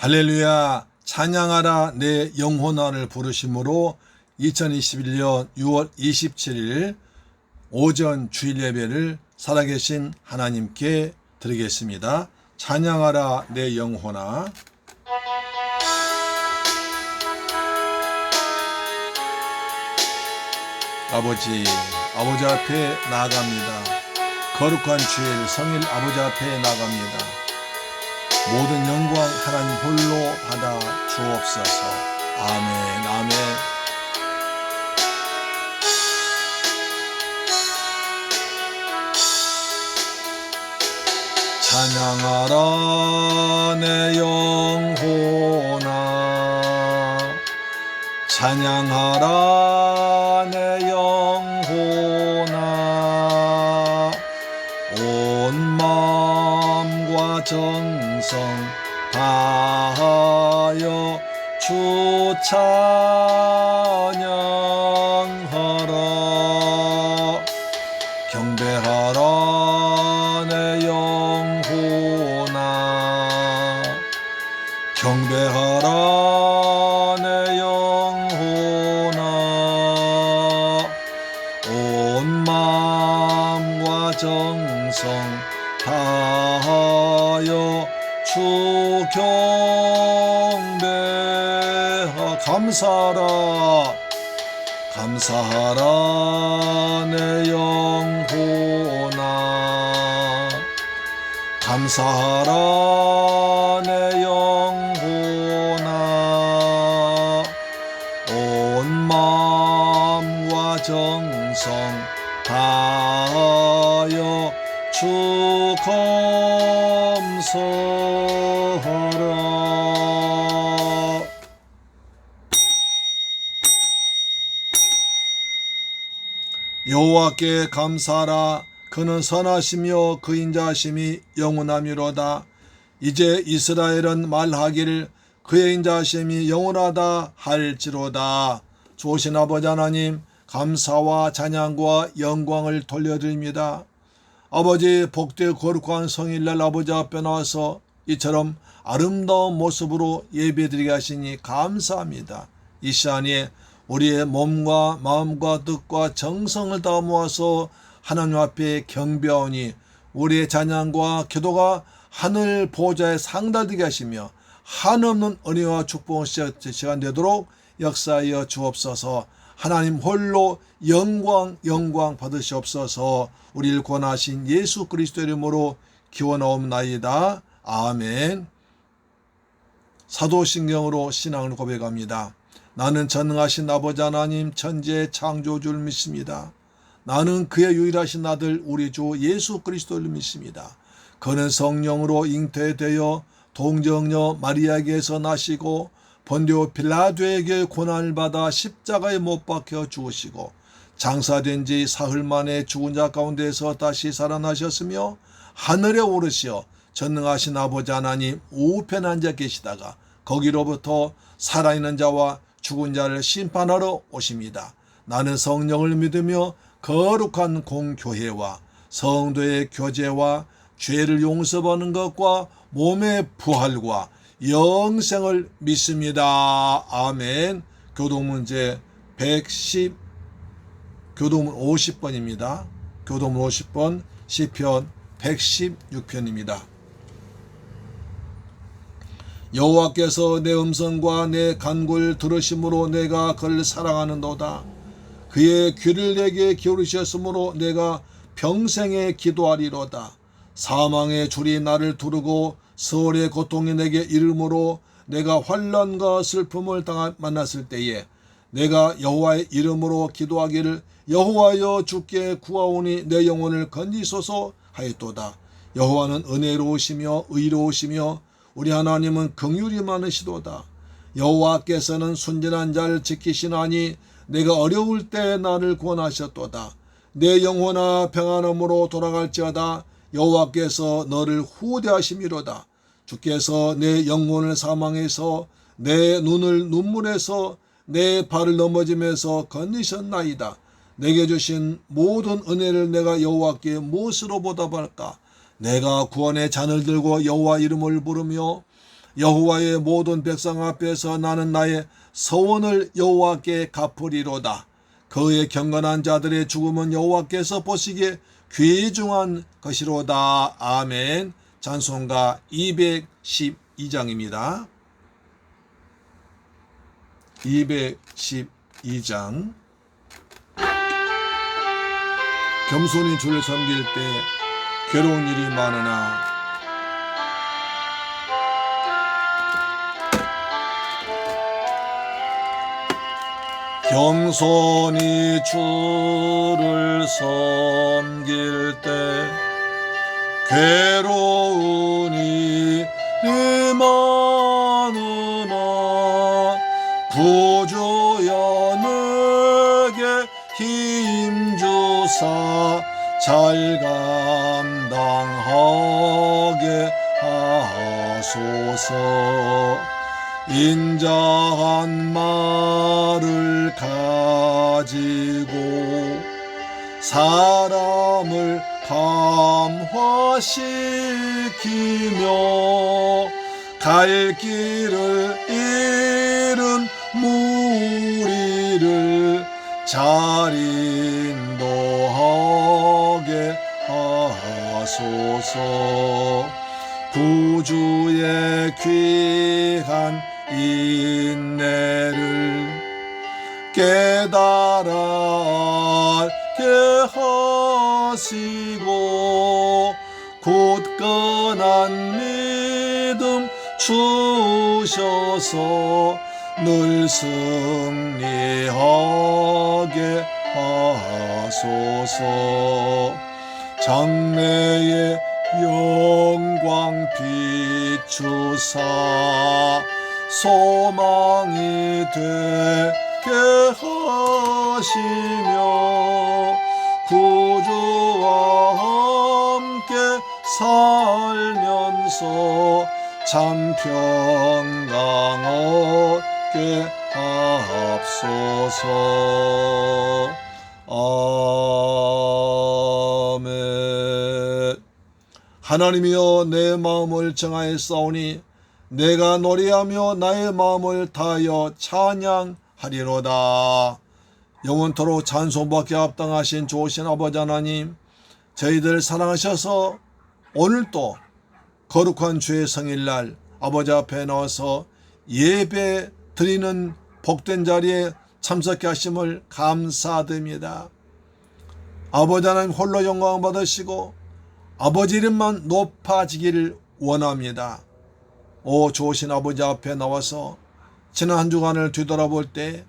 할렐루야, 찬양하라 내 영혼아를 부르심으로 2021년 6월 27일 오전 주일 예배를 살아계신 하나님께 드리겠습니다. 찬양하라 내 영혼아. 아버지 앞에 나아갑니다. 거룩한 주일 성일 아버지 앞에 나갑니다. 모든 영광 하나님 홀로 받아 주옵소서. 아멘, 아멘. 찬양하라 내 영혼아, 찬양하라 내 영혼아, 온 마음과 정성 다하여 주 찬양하라. 경배하라 내 영혼아, 경배하라 내 영혼아, 온 마음과 정성 다하여 주 경배하. 감사하라, 감사하라 내 영혼아, 감사하라 내 영혼아, 온 마음과 정성 다하여 주 감사하라. 여호와께 감사하라. 그는 선하시며 그 인자하심이 영원하미로다. 이제 이스라엘은 말하기를 그의 인자하심이 영원하다 할지로다. 좋으신 아버지 하나님, 감사와 찬양과 영광을 돌려드립니다. 아버지, 복되고 거룩한 성일날 아버지 앞에 나와서 이처럼 아름다운 모습으로 예배드리게 하시니 감사합니다. 이 시간에 우리의 몸과 마음과 뜻과 정성을 다 모아서 하나님 앞에 경배하오니 우리의 찬양과 기도가 하늘 보좌에 상달되게 하시며 한없는 은혜와 축복의 시간 되도록 역사하여 주옵소서. 하나님 홀로 영광 받으시옵소서. 우리를 구원하신 예수 그리스도 이름으로 기원하옵나이다. 아멘. 사도신경으로 신앙을 고백합니다. 나는 전능하신 아버지 하나님 천지의 창조주를 믿습니다. 나는 그의 유일하신 아들 우리 주 예수 그리스도를 믿습니다. 그는 성령으로 잉태되어 동정녀 마리아에게서 나시고 본디오 빌라도에게 고난을 받아 십자가에 못 박혀 죽으시고 장사된 지 사흘 만에 죽은 자 가운데서 다시 살아나셨으며 하늘에 오르시어 전능하신 아버지 하나님 우편에 앉아 계시다가 거기로부터 살아있는 자와 죽은 자를 심판하러 오십니다. 나는 성령을 믿으며 거룩한 공교회와 성도의 교제와 죄를 용서받는 것과 몸의 부활과 영생을 믿습니다. 아멘. 교동문제 50번입니다. 교동문 50번 시편 116편입니다. 여호와께서 내 음성과 내 간구를 들으심으로 내가 그를 사랑하는도다. 그의 귀를 내게 기울이셨으므로 내가 평생에 기도하리로다. 사망의 줄이 나를 두르고 서울의 고통이 내게 이르므로 내가 환난과 슬픔을 만났을 때에 내가 여호와의 이름으로 기도하기를 여호와여 주께 구하오니 내 영혼을 건지소서 하였도다. 여호와는 은혜로우시며 의로우시며 우리 하나님은 긍휼이 많으시도다. 여호와께서는 순전한 자를 지키시나니 내가 어려울 때 나를 구원하셨도다. 내 영혼아 평안함으로 돌아갈지어다. 여호와께서 너를 후대하심이로다. 주께서 내 영혼을 사망해서 내 눈을 눈물에서 내 발을 넘어짐에서 건지셨나이다. 내게 주신 모든 은혜를 내가 여호와께 무엇으로 보답할까? 내가 구원의 잔을 들고 여호와 이름을 부르며 여호와의 모든 백성 앞에서 나는 나의 서원을 여호와께 갚으리로다. 그의 경건한 자들의 죽음은 여호와께서 보시기에 귀중한 것이로다. 아멘. 찬송가 212장입니다. 212장. 겸손히 주를 섬길 때 괴로운 일이 많으나 겸손히 주를 섬길 때 괴로운 일이 많으나 구주여 내게 힘주사 잘 감당하게 하소서. 인자한 말을 가지고 사람을 감화시키며 갈 길을 잃은 무리를 잘 인도하게 하소서. 구주의 귀한 인내를 깨달아 알게 하시고 굳건한 믿음 주셔서 늘 승리하게 하소서. 장래의 영광 비추사 소망이 되게 하시며 구주와 함께 살면서 참 평강 얻게 하옵소서. 아멘. 하나님이여 내 마음을 정하였사오니 내가 노래하며 나의 마음을 다하여 찬양하리로다. 영원토록 찬송받게 합당하신 좋으신 아버지 하나님, 저희들 사랑하셔서 오늘도 거룩한 주의 성일날 아버지 앞에 나와서 예배 드리는 복된 자리에 참석해 하심을 감사드립니다. 아버지 하나님 홀로 영광 받으시고 아버지 이름만 높아지기를 원합니다. 오 좋으신 아버지 앞에 나와서 지난 한 주간을 뒤돌아볼 때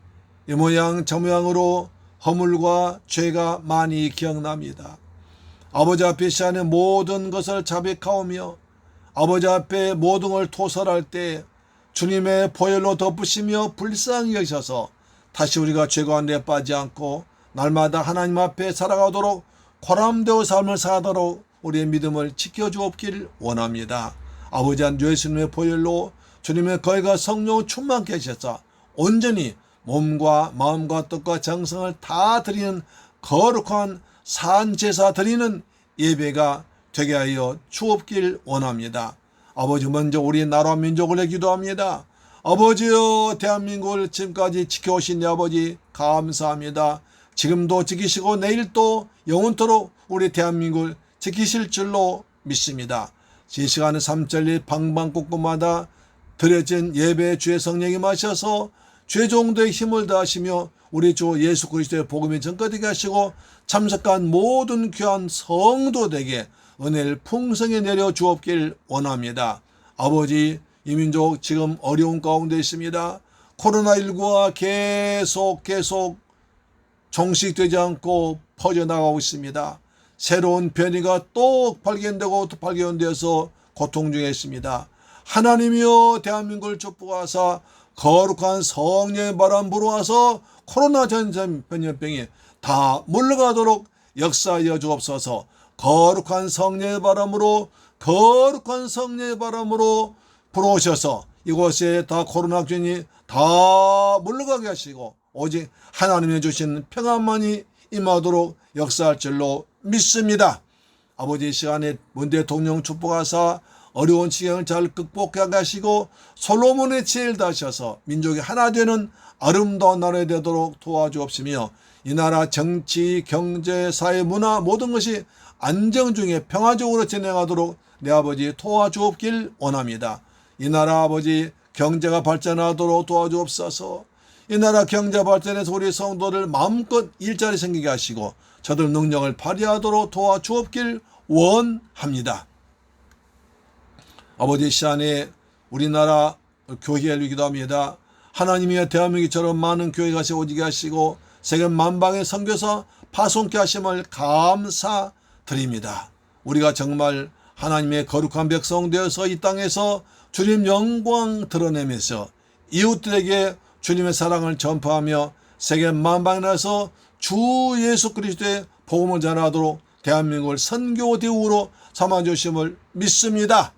이 모양 저 모양으로 허물과 죄가 많이 기억납니다. 아버지 앞에 시간에 모든 것을 자백하오며 아버지 앞에 모든 걸 토설할 때 주님의 보혈로 덮으시며 불쌍히 여기셔서 다시 우리가 죄 가운데 빠지지 않고 날마다 하나님 앞에 살아가도록 고람되어 삶을 사도록 우리의 믿음을 지켜주옵기를 원합니다. 아버지 한 예수님의 보혈로 주님의 거의가 성령 충만케 하셔서 온전히 몸과 마음과 뜻과 정성을 다 드리는 거룩한 산제사 드리는 예배가 되게 하여 주옵길 원합니다. 아버지 먼저 우리 나라 민족을 내 기도합니다. 아버지여 대한민국을 지금까지 지켜오신 내 아버지 감사합니다. 지금도 지키시고 내일도 영원토록 우리 대한민국을 지키실 줄로 믿습니다. 이 시간에 삼천리 방방곡곡마다 드려진 예배 주의 성령이 마셔서 죄종도의 힘을 다하시며 우리 주 예수 그리스도의 복음이 전거되게 하시고 참석한 모든 귀한 성도들에게 은혜를 풍성히 내려 주옵길 원합니다. 아버지 이 민족 지금 어려운 가운데 있습니다. 코로나19가 계속 종식되지 않고 퍼져나가고 있습니다. 새로운 변이가 또 발견되고 또 발견되어서 고통 중에 있습니다. 하나님이여 대한민국을 축복하사 거룩한 성령의 바람 불어와서 코로나 전염병이 다 물러가도록 역사하여 주옵소서. 거룩한 성령의 바람으로 불어오셔서 이곳에 다 코로나균이 다 물러가게 하시고 오직 하나님이 주신 평안만이 임하도록 역사할 줄로 믿습니다. 아버지 이 시간에 문 대통령 축복하사 어려운 지경을 잘 극복하게 하시고 솔로몬의 지혜를 다하셔서 민족이 하나 되는 아름다운 나라가 되도록 도와주옵시며 이 나라 정치, 경제, 사회, 문화 모든 것이 안정 중에 평화적으로 진행하도록 내 아버지 도와주옵길 원합니다. 이 나라 아버지 경제가 발전하도록 도와주옵소서. 이 나라 경제 발전에서 우리 성도들 마음껏 일자리 생기게 하시고 저들 능력을 발휘하도록 도와주옵길 원합니다. 아버지 시간에 우리나라 교회를 기도합니다. 하나님이 대한민국처럼 많은 교회가 세워지게 하시고 세계 만방의 선교사 파송케 하심을 감사드립니다. 우리가 정말 하나님의 거룩한 백성 되어서 이 땅에서 주님 영광 드러내면서 이웃들에게 주님의 사랑을 전파하며 세계 만방에 나서 주 예수 그리스도의 복음을 전하도록 대한민국을 선교 대우로 삼아주심을 믿습니다.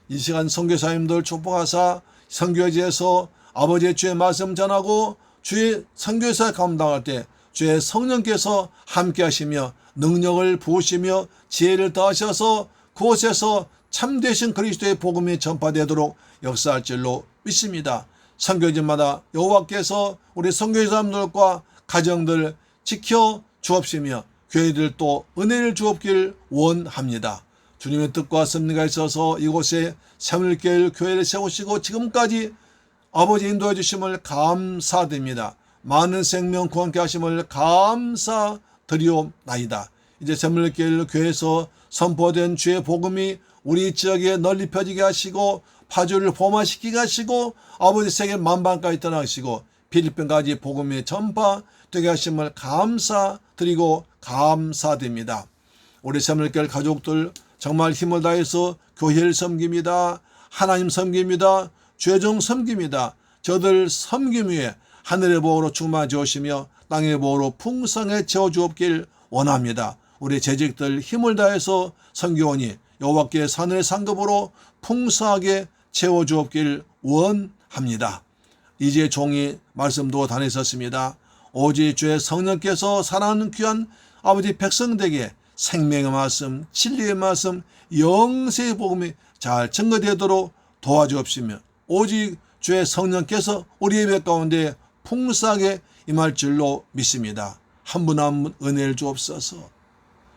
이 시간 선교사님들 축복하사 선교지에서 아버지의 주의 말씀 전하고 주의 선교사 감당할 때 주의 성령께서 함께 하시며 능력을 부으시며 지혜를 더하셔서 그곳에서 참되신 그리스도의 복음이 전파되도록 역사할 줄로 믿습니다. 선교지마다 여호와께서 우리 선교사님들과 가정들 지켜 주옵시며 교회들도 은혜를 주옵길 원합니다. 주님의 뜻과 섭리가 있어서 이곳에 새물길 교회를 세우시고 지금까지 아버지 인도해 주심을 감사드립니다. 많은 생명 구원케 하심을 감사드리옵나이다. 이제 새물길 교회에서 선포된 주의 복음이 우리 지역에 널리 펴지게 하시고 파주를 포마시키게 하시고 아버지 세계 만방까지 떠나시고 필리핀까지 복음이 전파되게 하심을 감사드리고 감사드립니다. 우리 새물길 가족들 정말 힘을 다해서 교회를 섬깁니다. 하나님 섬깁니다. 죄종 섬깁니다. 저들 섬김 위에 하늘의 복으로 충만해 주시며 땅의 복으로 풍성해 채워주옵길 원합니다. 우리 재직들 힘을 다해서 선교원이 여호와께 하늘의 상급으로 풍성하게 채워주옵길 원합니다. 이제 종이 말씀도 다녔었습니다. 오직 주의 성령께서 사랑하는 귀한 아버지 백성들에게 생명의 말씀, 진리의 말씀, 영세의 복음이 잘 증거되도록 도와주옵시며 오직 주의 성령께서 우리 예배 가운데 풍성하게 임할 줄로 믿습니다. 한 분 한 분 은혜를 주옵소서.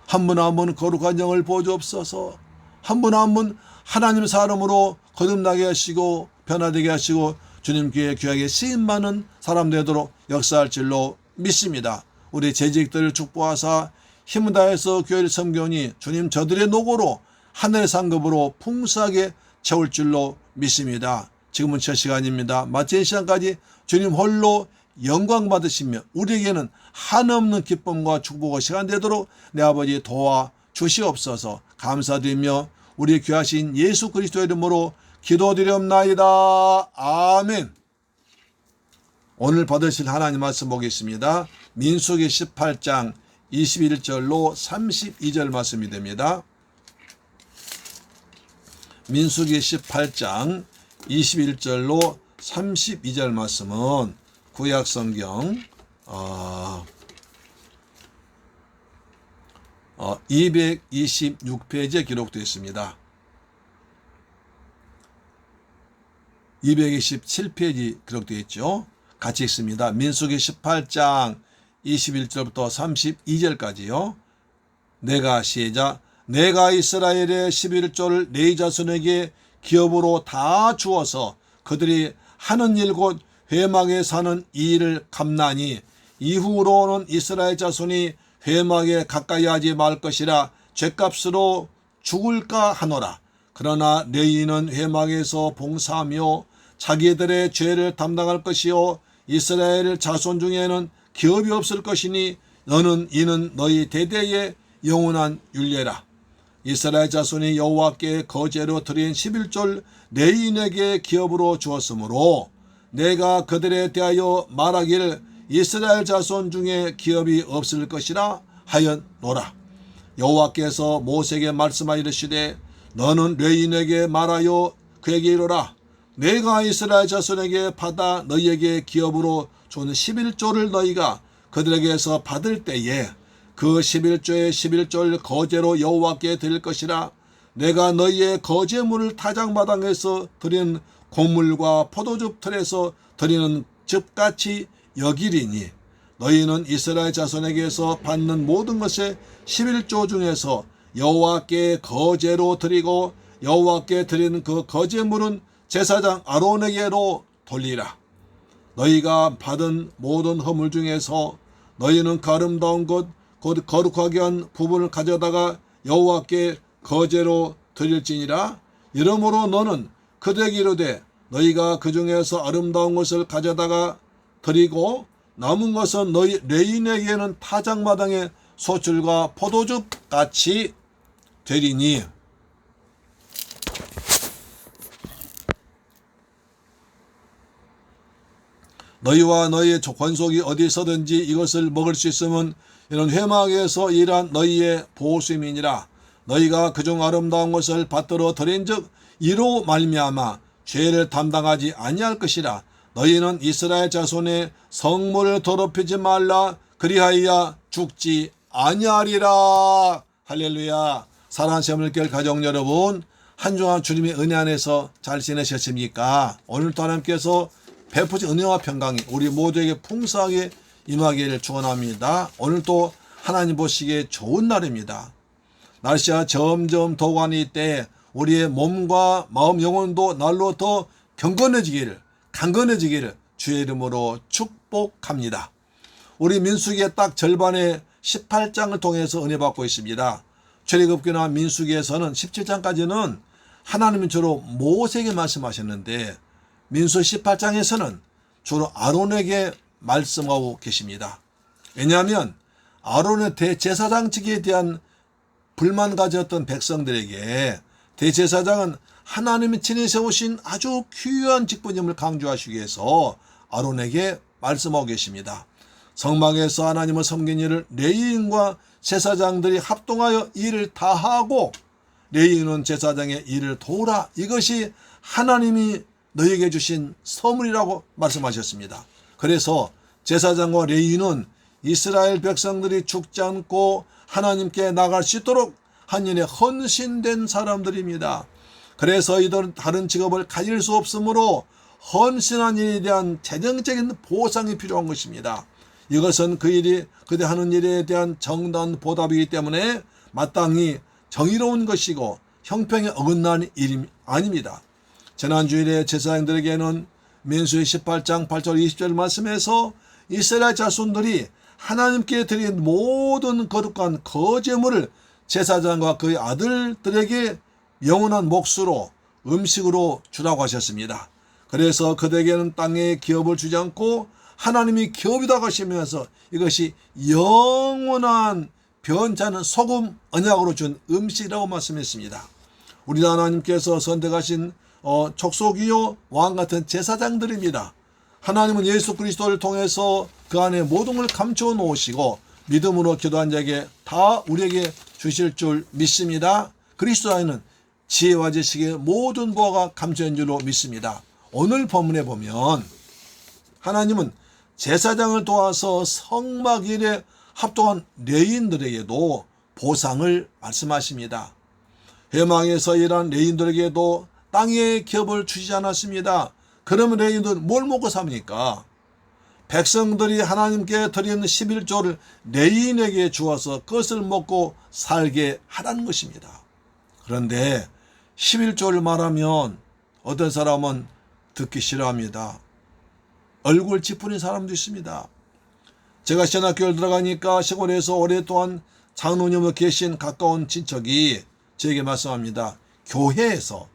한 분 한 분 거룩한 영을 보여주옵소서. 한 분 한 분 하나님 사람으로 거듭나게 하시고 변화되게 하시고 주님 귀하게 쓰임받는 사람 되도록 역사할 줄로 믿습니다. 우리 재직들을 축복하사 힘을 다해서 교회를 섬겨오니 주님 저들의 노고로 하늘의 상급으로 풍성하게 채울 줄로 믿습니다. 지금은 첫 시간입니다. 마치는 시간까지 주님 홀로 영광 받으시며 우리에게는 한없는 기쁨과 축복의 시간 되도록 내 아버지 도와 주시옵소서. 감사드리며 우리 귀하신 예수 그리스도의 이름으로 기도드리옵나이다. 아멘. 오늘 받으실 하나님 말씀 보겠습니다. 민수기 18장 21절로 32절 말씀이 됩니다. 민수기 18장 21절로 32절 말씀은 구약성경 226페이지에 기록되어 있습니다. 227페이지 기록되어 있죠. 같이 읽습니다. 민수기 18장 21절부터 32절까지요. 내가 시작. 내가 이스라엘의 11조를 네 자손에게 기업으로 다 주어서 그들이 하는 일 곧 회막에 사는 이 일을 감나니 이후로는 이스라엘 자손이 회막에 가까이 하지 말 것이라 죗값으로 죽을까 하노라. 그러나 레위인은 회막에서 봉사하며 자기들의 죄를 담당할 것이요 이스라엘 자손 중에는 기업이 없을 것이니 이는 너희 대대의 영원한 율례라. 이스라엘 자손이 여호와께 거제로 드린 11절 레위인에게 기업으로 주었으므로 내가 그들에 대하여 말하기를 이스라엘 자손 중에 기업이 없을 것이라 하였노라. 여호와께서 모세에게 말씀하여 이르시되 너는 레위인에게 말하여 그에게 이르라. 내가 이스라엘 자손에게 받아 너희에게 기업으로 준 11조를 너희가 그들에게서 받을 때에 그 11조의 11절 거제로 여호와께 드릴 것이라. 내가 너희의 거제물을 타작마당에서 드리는 곡물과 포도즙 틀에서 드리는 즙같이 여기리니 너희는 이스라엘 자손에게서 받는 모든 것의 11조 중에서 여호와께 거제로 드리고 여호와께 드리는 그 거제물은 제사장 아론에게로 돌리라. 너희가 받은 모든 허물 중에서 너희는 그 아름다운 것 곧 거룩하게 한 부분을 가져다가 여호와께 거제로 드릴지니라. 이러므로 너는 그들에게 이르되 너희가 그 중에서 아름다운 것을 가져다가 드리고 남은 것은 너희 레인에게는 타작마당의 소출과 포도즙 같이 되리니 너희와 너희의 권속이 어디서든지 이것을 먹을 수 있으면 이런 회막에서 일한 너희의 보수임이니라. 너희가 그중 아름다운 것을 받들어 드린즉 이로 말미암아 죄를 담당하지 아니할 것이라. 너희는 이스라엘 자손의 성물을 더럽히지 말라. 그리하여 죽지 아니하리라. 할렐루야. 사랑하는 새물결 가족 여러분, 한 주간 주님의 은혜 안에서 잘 지내셨습니까? 오늘도 하나님께서 베푸신 은혜와 평강이 우리 모두에게 풍성하게 임하기를 축원합니다. 오늘도 하나님 보시기에 좋은 날입니다. 날씨가 점점 더워가는 이때 우리의 몸과 마음 영혼도 날로 더 강건해지기를 주의 이름으로 축복합니다. 우리 민수기의 딱 절반의 18장을 통해서 은혜 받고 있습니다. 출애굽기나 민수기에서는 17장까지는 하나님이 주로 모세에게 말씀하셨는데 민수 18장에서는 주로 아론에게 말씀하고 계십니다. 왜냐하면 아론의 대제사장직에 대한 불만 가졌던 백성들에게 대제사장은 하나님이 친히 세우신 아주 귀한 직분임을 강조하시기 위해서 아론에게 말씀하고 계십니다. 성막에서 하나님을 섬긴 일을 레위인과 제사장들이 합동하여 일을 다하고 레위인은 제사장의 일을 도우라. 이것이 하나님이 너에게 주신 선물이라고 말씀하셨습니다. 그래서 제사장과 레위인은 이스라엘 백성들이 죽지 않고 하나님께 나갈 수 있도록 한 일에 헌신된 사람들입니다. 그래서 이들은 다른 직업을 가질 수 없으므로 헌신한 일에 대한 재정적인 보상이 필요한 것입니다. 이것은 그들 하는 일에 대한 정당한 보답이기 때문에 마땅히 정의로운 것이고 형평에 어긋나는 일이 아닙니다. 지난 주일에 제사장들에게는 민수기 18장 8절 20절 말씀에서 이스라엘 자손들이 하나님께 드린 모든 거룩한 거제물을 제사장과 그의 아들들에게 영원한 몫으로 음식으로 주라고 하셨습니다. 그래서 그들에게는 땅의 기업을 주지 않고 하나님이 기업이라고 하시면서 이것이 영원한 변찮은 소금 언약으로 준 음식이라고 말씀했습니다. 우리 하나님께서 선택하신 족속이요 왕 같은 제사장들입니다. 하나님은 예수 그리스도를 통해서 그 안에 모든 걸 감추어 놓으시고 믿음으로 기도한 자에게 다 우리에게 주실 줄 믿습니다. 그리스도 안에는 지혜와 지식의 모든 보화가 감춰진 줄로 믿습니다. 오늘 본문에 보면 하나님은 제사장을 도와서 성막 일에 합동한 레위인들에게도 보상을 말씀하십니다. 회막에서 일한 레위인들에게도 땅의 기업을 주시지 않았습니다. 그러면 레위인들은 뭘 먹고 삽니까? 백성들이 하나님께 드리는 11조를 레위인에게 주어서 그것을 먹고 살게 하라는 것입니다. 그런데 11조를 말하면 어떤 사람은 듣기 싫어합니다. 얼굴 찌푸린 사람도 있습니다. 제가 신학교를 들어가니까 시골에서 오랫동안 장로님으로 계신 가까운 친척이 저에게 말씀합니다. 교회에서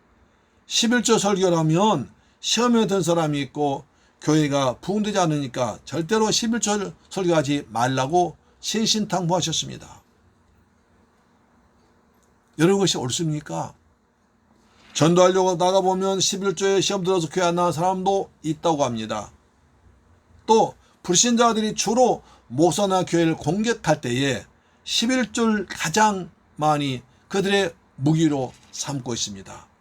11조 설교를 하면 시험에 든 사람이 있고 교회가 부흥되지 않으니까 절대로 11조 설교하지 말라고 신신당부하셨습니다. 이런 것이 옳습니까? 전도하려고 나가보면 11조에 시험 들어서 교회 안 나온 사람도 있다고 합니다. 또 불신자들이 주로 목사나 교회를 공격할 때에 11조를 가장 많이 그들의 무기로 삼고 있습니다.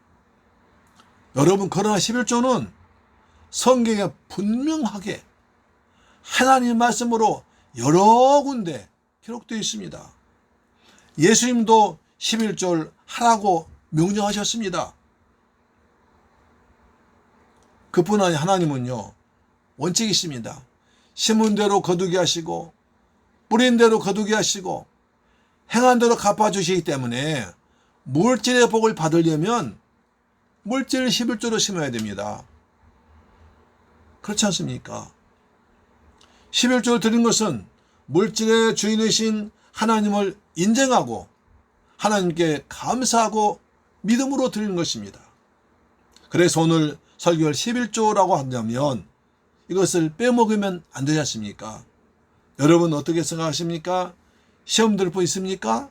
여러분, 그러나 11조는 성경에 분명하게 하나님 말씀으로 여러 군데 기록되어 있습니다. 예수님도 11조를 하라고 명령하셨습니다. 그뿐 아니 하나님은요, 원칙이 있습니다. 심은 대로 거두게 하시고 뿌린 대로 거두게 하시고 행한 대로 갚아주시기 때문에 물질의 복을 받으려면 물질을 11조로 심어야 됩니다. 그렇지 않습니까? 11조를 드린 것은 물질의 주인이신 하나님을 인정하고 하나님께 감사하고 믿음으로 드리는 것입니다. 그래서 오늘 설교를 11조라고 한다면 이것을 빼먹으면 안 되지 않습니까? 여러분 어떻게 생각하십니까? 시험 들 분 있습니까?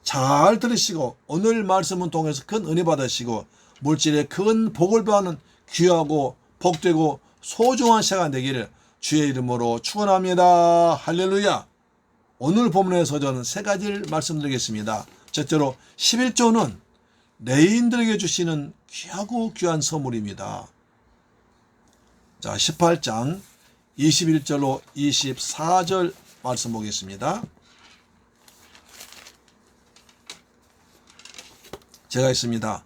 잘 들으시고 오늘 말씀을 통해서 큰 은혜 받으시고 물질의 큰 복을 받는 귀하고 복되고 소중한 시간 되기를 주의 이름으로 축원합니다. 할렐루야. 오늘 본문에서 저는 세 가지를 말씀드리겠습니다. 첫째로 11조는 레인들에게 주시는 귀하고 귀한 선물입니다. 자, 18장 21절로 24절 말씀 보겠습니다. 제가 있습니다.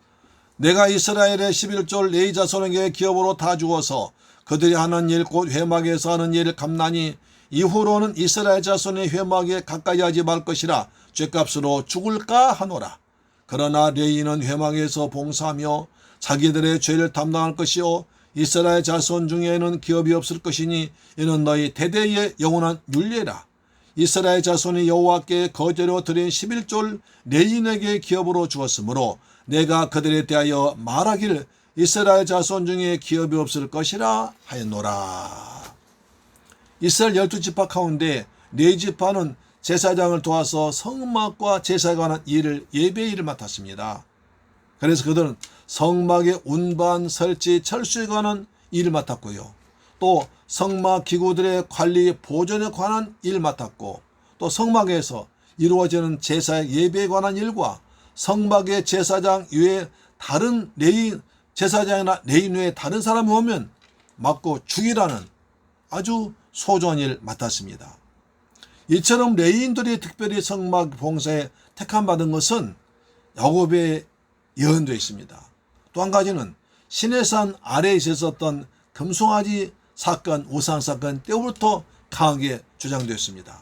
내가 이스라엘의 11조를 네 자손에게 기업으로 다 주어서 그들이 하는 일 곧 회막에서 하는 일을 감나니 이후로는 이스라엘 자손의 회막에 가까이 하지 말 것이라 죗값으로 죽을까 하노라. 그러나 레위인은 회막에서 봉사하며 자기들의 죄를 담당할 것이요 이스라엘 자손 중에는 기업이 없을 것이니 이는 너희 대대의 영원한 율례라. 이스라엘 자손이 여호와께 거제로 드린 11조를 레위인에게 기업으로 주었으므로 내가 그들에 대하여 말하기를 이스라엘 자손 중에 기업이 없을 것이라 하였노라. 이스라엘 12지파 가운데 4지파는 제사장을 도와서 성막과 제사에 관한 일을 예배 일을 맡았습니다. 그래서 그들은 성막의 운반, 설치, 철수에 관한 일을 맡았고요. 또 성막 기구들의 관리, 보존에 관한 일을 맡았고 또 성막에서 이루어지는 제사의 예배에 관한 일과 성막의 제사장 외에 다른 레위 제사장이나 레위인 외에 다른 사람이 오면 맞고 죽이라는 아주 소중한 일을 맡았습니다. 이처럼 레위인들이 특별히 성막 봉사에 택함받은 것은 야곱에 예언되어 있습니다. 또 한 가지는 시내산 아래에 있었던 금송아지 사건, 우상 사건 때부터 강하게 주장되었습니다.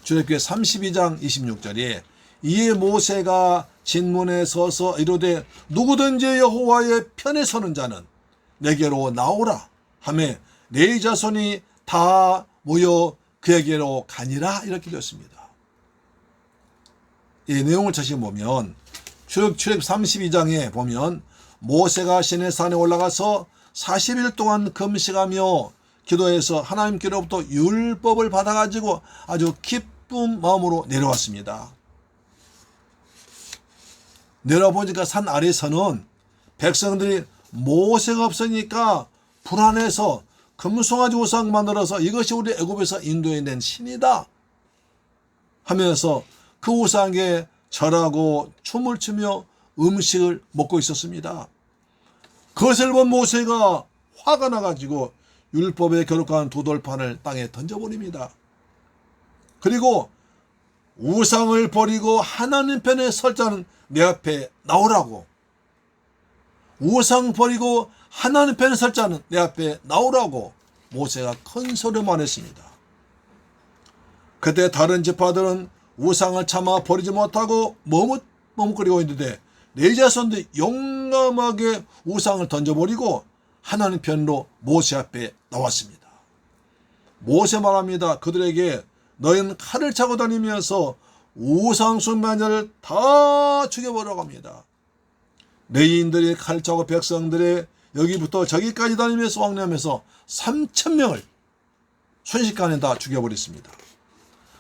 출애굽기 32장 26절에 이에 모세가 진문에 서서 이르되 누구든지 여호와의 편에 서는 자는 내게로 나오라 하매 레위 자손이 다 모여 그에게로 가니라 이렇게 되었습니다. 이 내용을 다시 보면 출애굽 32장에 보면 모세가 시내산에 올라가서 40일 동안 금식하며 기도해서 하나님께로부터 율법을 받아가지고 아주 기쁜 마음으로 내려왔습니다. 내려보니까 산 아래에서는 백성들이 모세가 없으니까 불안해서 금송아지 우상 만들어서 이것이 우리 애굽에서 인도해낸 신이다 하면서 그 우상에 절하고 춤을 추며 음식을 먹고 있었습니다. 그것을 본 모세가 화가 나가지고 율법에 결박한 두 돌판을 땅에 던져버립니다. 그리고 우상을 버리고 하나님 편에 설 자는 내 앞에 나오라고, 우상 버리고 하나님 편에 설 자는 내 앞에 나오라고 모세가 큰 소리로 말했습니다. 그때 다른 지파들은 우상을 참아 버리지 못하고 머뭇거리고 있는데 레위 자손들이 용감하게 우상을 던져버리고 하나님 편으로 모세 앞에 나왔습니다. 모세 말합니다. 그들에게 너희는 칼을 차고 다니면서 우상 숭배자를 다 죽여버리라고 합니다. 레위인들이 칼 차고 백성들의 여기부터 저기까지 다니면서 왕래하면서 3,000명을 순식간에 다 죽여버렸습니다.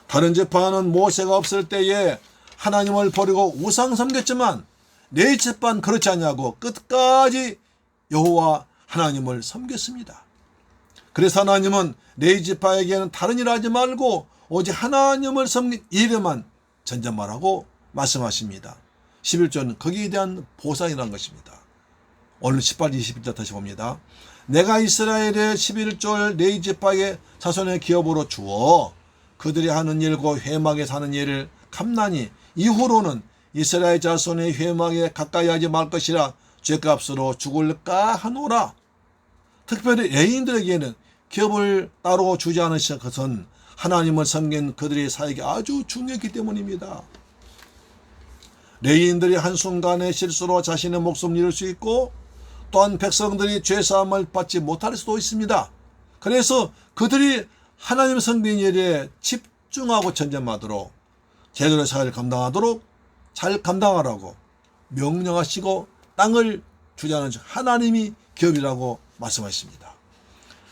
다른 지파는 모세가 없을 때에 하나님을 버리고 우상 섬겼지만 레위 지파는 그렇지 않냐고 끝까지 여호와 하나님을 섬겼습니다. 그래서 하나님은 레위 지파에게는 다른 일 하지 말고 오직 하나님을 섬긴 일에만 전념하라고 말씀하십니다. 11조는 거기에 대한 보상이라는 것입니다. 오늘 18, 21절 다시 봅니다. 내가 이스라엘의 11조를 레위 지파의 자손의 기업으로 주어 그들이 하는 일과 회막에 사는 일을 감나니 이후로는 이스라엘 자손의 회막에 가까이 하지 말 것이라 죗값으로 죽을까 하노라. 특별히 레위인들에게는 기업을 따로 주지 않으신 것은 하나님을 섬긴 그들의 사역이 아주 중요했기 때문입니다. 레위인들이 한순간의 실수로 자신의 목숨을 잃을 수 있고 또한 백성들이 죄사함을 받지 못할 수도 있습니다. 그래서 그들이 하나님 섬긴 일에 집중하고 전념하도록 제대로 사역을 감당하도록 잘 감당하라고 명령하시고 땅을 주자는 하나님이 기업이라고 말씀하십니다.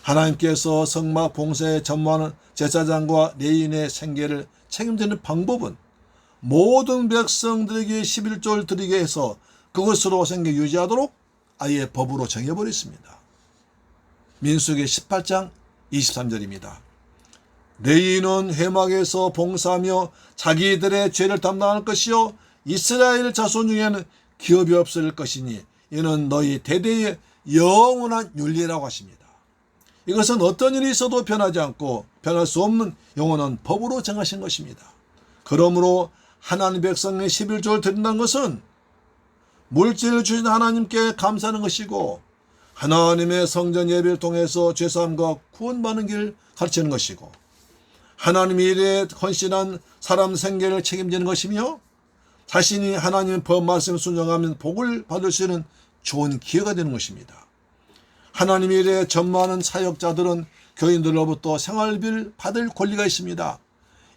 하나님께서 성막 봉사에 전무하는 제사장과 레위인의 생계를 책임지는 방법은 모든 백성들에게 11조를 드리게 해서 그것으로 생계 유지하도록 아예 법으로 정해버렸습니다. 민수기 18장 23절입니다. 레위인은 회막에서 봉사하며 자기들의 죄를 담당할 것이요 이스라엘 자손 중에는 기업이 없을 것이니 이는 너희 대대의 영원한 윤리라고 하십니다. 이것은 어떤 일이 있어도 변하지 않고 변할 수 없는 영원한 법으로 정하신 것입니다. 그러므로 하나님 백성의 11조를 드린다는 것은 물질을 주신 하나님께 감사하는 것이고 하나님의 성전 예배를 통해서 죄사함과 구원받는 길을 가르치는 것이고 하나님의 일에 헌신한 사람 생계를 책임지는 것이며 자신이 하나님의 법 말씀을 순종하면 복을 받을 수 있는 좋은 기회가 되는 것입니다. 하나님의 일에 전무하는 사역자들은 교인들로부터 생활비를 받을 권리가 있습니다.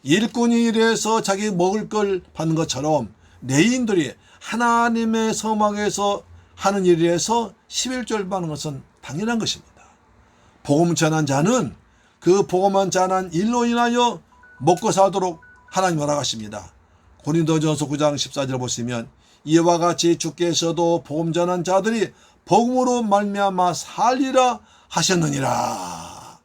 일꾼이 일해서 자기 먹을 걸 받는 것처럼 레위인들이 하나님의 성막에서 하는 일에서 11조를 받는 것은 당연한 것입니다. 복음 전한 자는 그 복음만 전한 일로 인하여 먹고 살도록 하나님 허락하십니다. 고린도전서 9장 14절 보시면 이와 같이 주께서도 복음 전한 자들이 복음으로 말미암아 살리라 하셨느니라.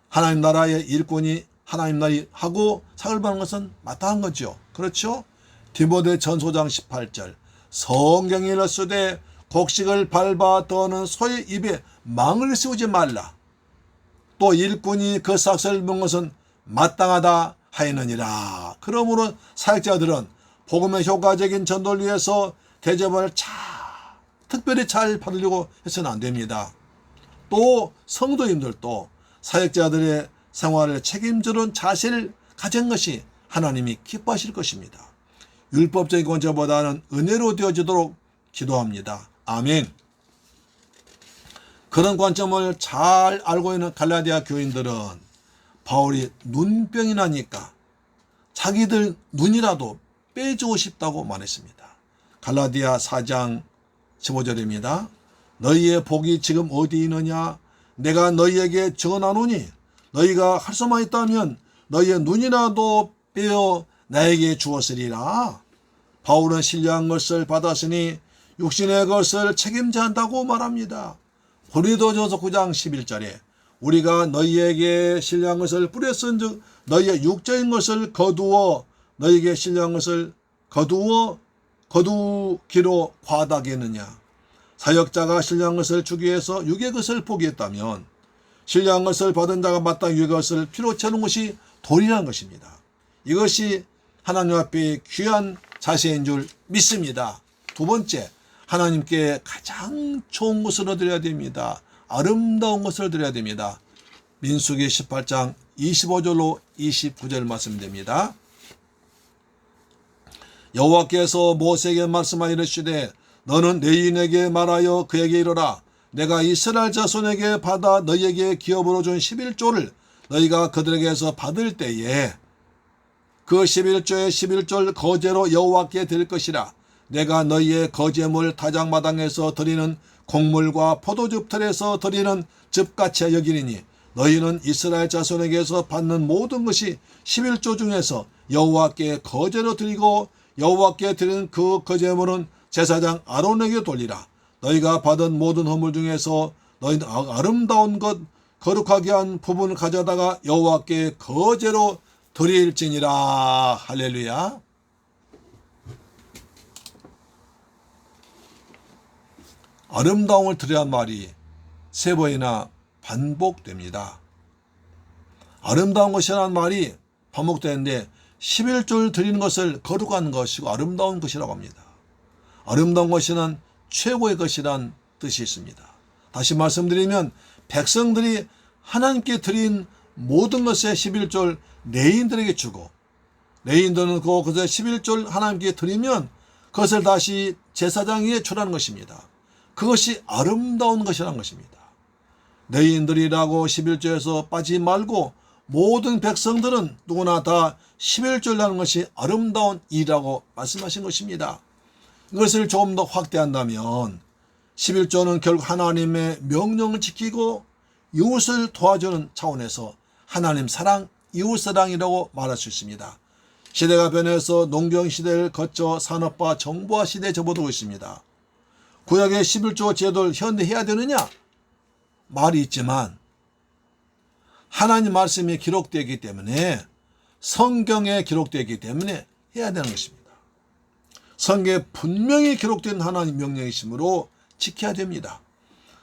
하나님 나라의 일꾼이 하나님 나라에 하고 상을 받는 것은 마땅한 거죠. 그렇죠? 디모데전서 5장 18절 성경에 일렀으되 곡식을 밟아 떠는 소의 입에 망을 씌우지 말라. 또 일꾼이 그 삭슬을 먹는 것은 마땅하다 하였느니라. 그러므로 사역자들은 복음의 효과적인 전도를 위해서 대접을 특별히 잘 받으려고 해서는 안 됩니다. 또 성도님들도 사역자들의 생활을 책임지는 자세를 가진 것이 하나님이 기뻐하실 것입니다. 율법적인 권세보다는 은혜로 되어지도록 기도합니다. 아멘. 그런 관점을 잘 알고 있는 갈라디아 교인들은 바울이 눈병이 나니까 자기들 눈이라도 빼주고 싶다고 말했습니다. 갈라디아 4장 15절입니다. 너희의 복이 지금 어디 있느냐? 내가 너희에게 적어놔노니 너희가 할 수만 있다면 너희의 눈이라도 빼어 나에게 주었으리라. 바울은 신령한 것을 받았으니 육신의 것을 책임져야 한다고 말합니다. 고린도전서 9장 11절에 우리가 너희에게 신령한 것을 뿌렸은즉 너희의 육적인 것을 거두어 너희에게 신령한 것을 거두기로 과다하겠느냐. 사역자가 신령한 것을 주기 위해서 육의 것을 포기했다면 신령한 것을 받은 자가 마땅히 육의 것을 필요치 않은 것이 도리라는 것입니다. 이것이 하나님 앞에 귀한 자세인 줄 믿습니다. 두 번째, 하나님께 가장 좋은 것을 드려야 됩니다. 아름다운 것을 드려야 됩니다. 민수기 18장 25절로 29절 말씀됩니다. 여호와께서 모세에게 말씀하여 이르시되 너는 레위인에게 말하여 그에게 이르라. 내가 이스라엘 자손에게 받아 너희에게 기업으로 준 11조를 너희가 그들에게서 받을 때에 그 11조의 11조를 거제로 여호와께 드릴 것이라. 내가 너희의 거제물 타작마당에서 드리는 곡물과 포도즙 틀에서 드리는 즙같이 여기리니 너희는 이스라엘 자손에게서 받는 모든 것이 11조 중에서 여호와께 거제로 드리고 여호와께 드리는 그 거제물은 제사장 아론에게 돌리라. 너희가 받은 모든 허물 중에서 너희는 아름다운 것 거룩하게 한 부분을 가져다가 여호와께 거제로 드릴지니라. 할렐루야. 아름다움을 드려야 말이 세 번이나 반복됩니다. 아름다운 것이라는 말이 반복되는데 11조를 드리는 것을 거룩한 것이고 아름다운 것이라고 합니다. 아름다운 것이란 최고의 것이란 뜻이 있습니다. 다시 말씀드리면 백성들이 하나님께 드린 모든 것의 11조를 레인들에게 주고 레인들은 그것의 11조를 하나님께 드리면 그것을 다시 제사장 위에 주라는 것입니다. 그것이 아름다운 것이라는 것입니다. 레인들이라고 11조에서 빠지지 말고 모든 백성들은 누구나 다 11조를 하는 것이 아름다운 일이라고 말씀하신 것입니다. 이것을 조금 더 확대한다면 11조는 결국 하나님의 명령을 지키고 이웃을 도와주는 차원에서 하나님 사랑, 이웃 사랑이라고 말할 수 있습니다. 시대가 변해서 농경 시대를 거쳐 산업화, 정보화 시대에 접어들고 있습니다. 구약의 11조 제도를 현대해야 되느냐? 말이 있지만 하나님 말씀이 기록되기 때문에 성경에 기록되기 때문에 해야 되는 것입니다. 성경에 분명히 기록된 하나님 명령이시므로 지켜야 됩니다.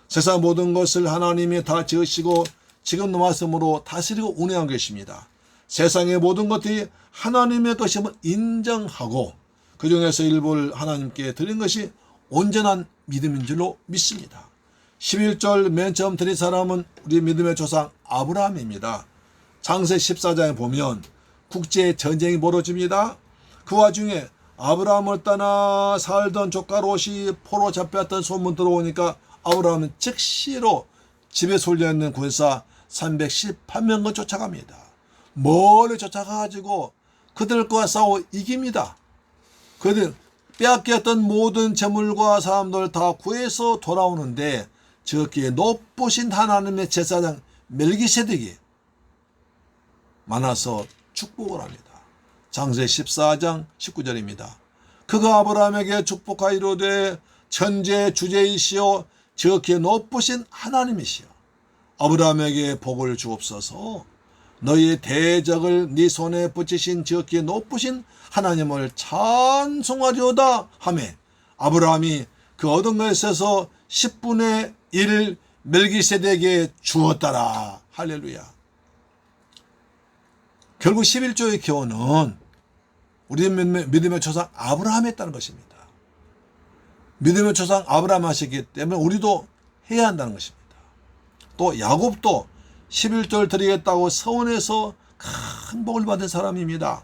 세상 모든 것을 하나님이 다 지으시고 지금 말씀으로 다스리고 운행하고 계십니다. 세상의 모든 것들이 하나님의 것임을 인정하고 그 중에서 일부를 하나님께 드린 것이 온전한 믿음인 줄로 믿습니다. 11절 맨 처음 드린 사람은 우리 믿음의 조상 아브라함입니다. 창세 14장에 보면 국제 전쟁이 벌어집니다. 그 와중에 아브라함을 떠나 살던 조카 롯이 포로 잡혔던 소문 들어오니까 아브라함은 즉시로 집에 쏠려있는 군사 318명을 쫓아갑니다. 멀리 쫓아가가지고 그들과 싸워 이깁니다. 그들 빼앗겼던 모든 재물과 사람들 다 구해서 돌아오는데 저기에 높으신 하나님의 제사장 멜기세덱이 만나서 축복을 합니다. 창세 14장 19절입니다. 그가 아브라함에게 축복하이로되 천재 주제이시오 저기에 높으신 하나님이시여 아브라함에게 복을 주옵소서. 너희의 대적을 네 손에 붙이신 저기에 높으신 하나님을 찬송하리오다 하매 아브라함이 그 얻은 것에서 10분의 1 멜기세덱에게 주었더라. 할렐루야. 결국 11조의 교훈은 우리 믿음의 조상 아브라함이 했다는 것입니다. 믿음의 조상 아브라함 하셨기 때문에 우리도 해야 한다는 것입니다. 또 야곱도 11조를 드리겠다고 서원해서 큰 복을 받은 사람입니다.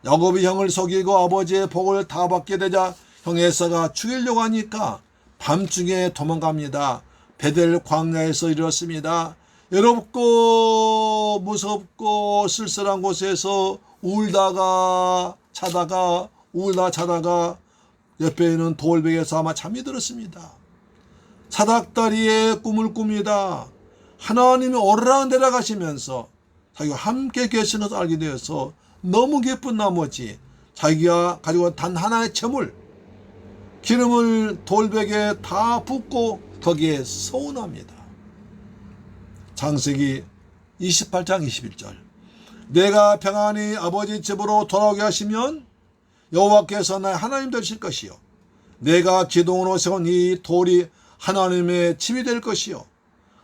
야곱이 형을 속이고 아버지의 복을 다 받게 되자 형 에사가 죽이려고 하니까 밤중에 도망갑니다. 베델 광야에서 이뤘습니다. 외롭고 무섭고 쓸쓸한 곳에서 울다가 자다가 옆에 있는 돌베개에서 아마 잠이 들었습니다. 사닥다리에 꿈을 꿉니다. 하나님이 오르락 내려가시면서 자기가 함께 계시는 것을 알게 되어서 너무 기쁜 나머지 자기가 가지고 단 하나의 재물 기름을 돌베개에 다 붓고 거기에 서운합니다. 창세기 28장 21절 내가 평안히 아버지 집으로 돌아오게 하시면 여호와께서 나의 하나님 되실 것이요 내가 기둥으로 세운 이 돌이 하나님의 집이 될 것이요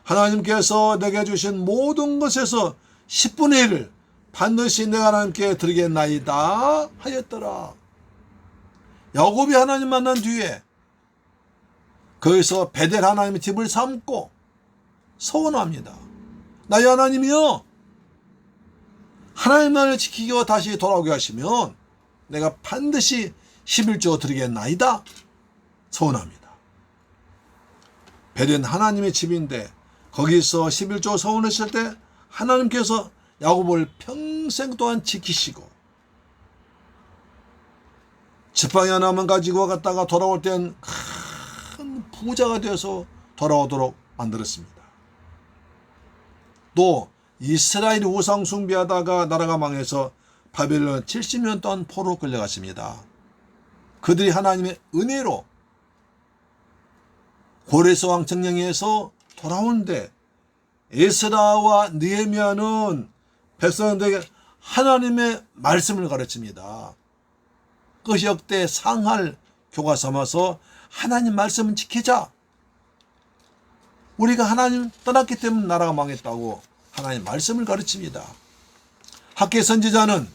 하나님께서 내게 주신 모든 것에서 10분의 1을 반드시 내가 하나님께 드리겠나이다 하였더라. 야곱이 하나님 만난 뒤에 거기서 베델 하나님의 집을 삼고 서원합니다. 나의 하나님이여 하나님만을 지키고 다시 돌아오게 하시면 내가 반드시 11조 드리겠나이다 서원합니다. 베델은 하나님의 집인데 거기서 11조 서원했을 때 하나님께서 야곱을 평생 동안 지키시고 지팡이 하나만 가지고 갔다가 돌아올 땐 큰 부자가 되어서 돌아오도록 만들었습니다. 또 이스라엘이 우상 숭배하다가 나라가 망해서 바벨론 70년 동안 포로 끌려갔습니다. 그들이 하나님의 은혜로 고레스 왕 정령에서 돌아오는데 에스라와 느헤미야는 백성들에게 하나님의 말씀을 가르칩니다. 그것이 역대 상할 교과 삼아서 하나님 말씀은 지키자. 우리가 하나님 떠났기 때문에 나라가 망했다고 하나님 말씀을 가르칩니다. 학계 선지자는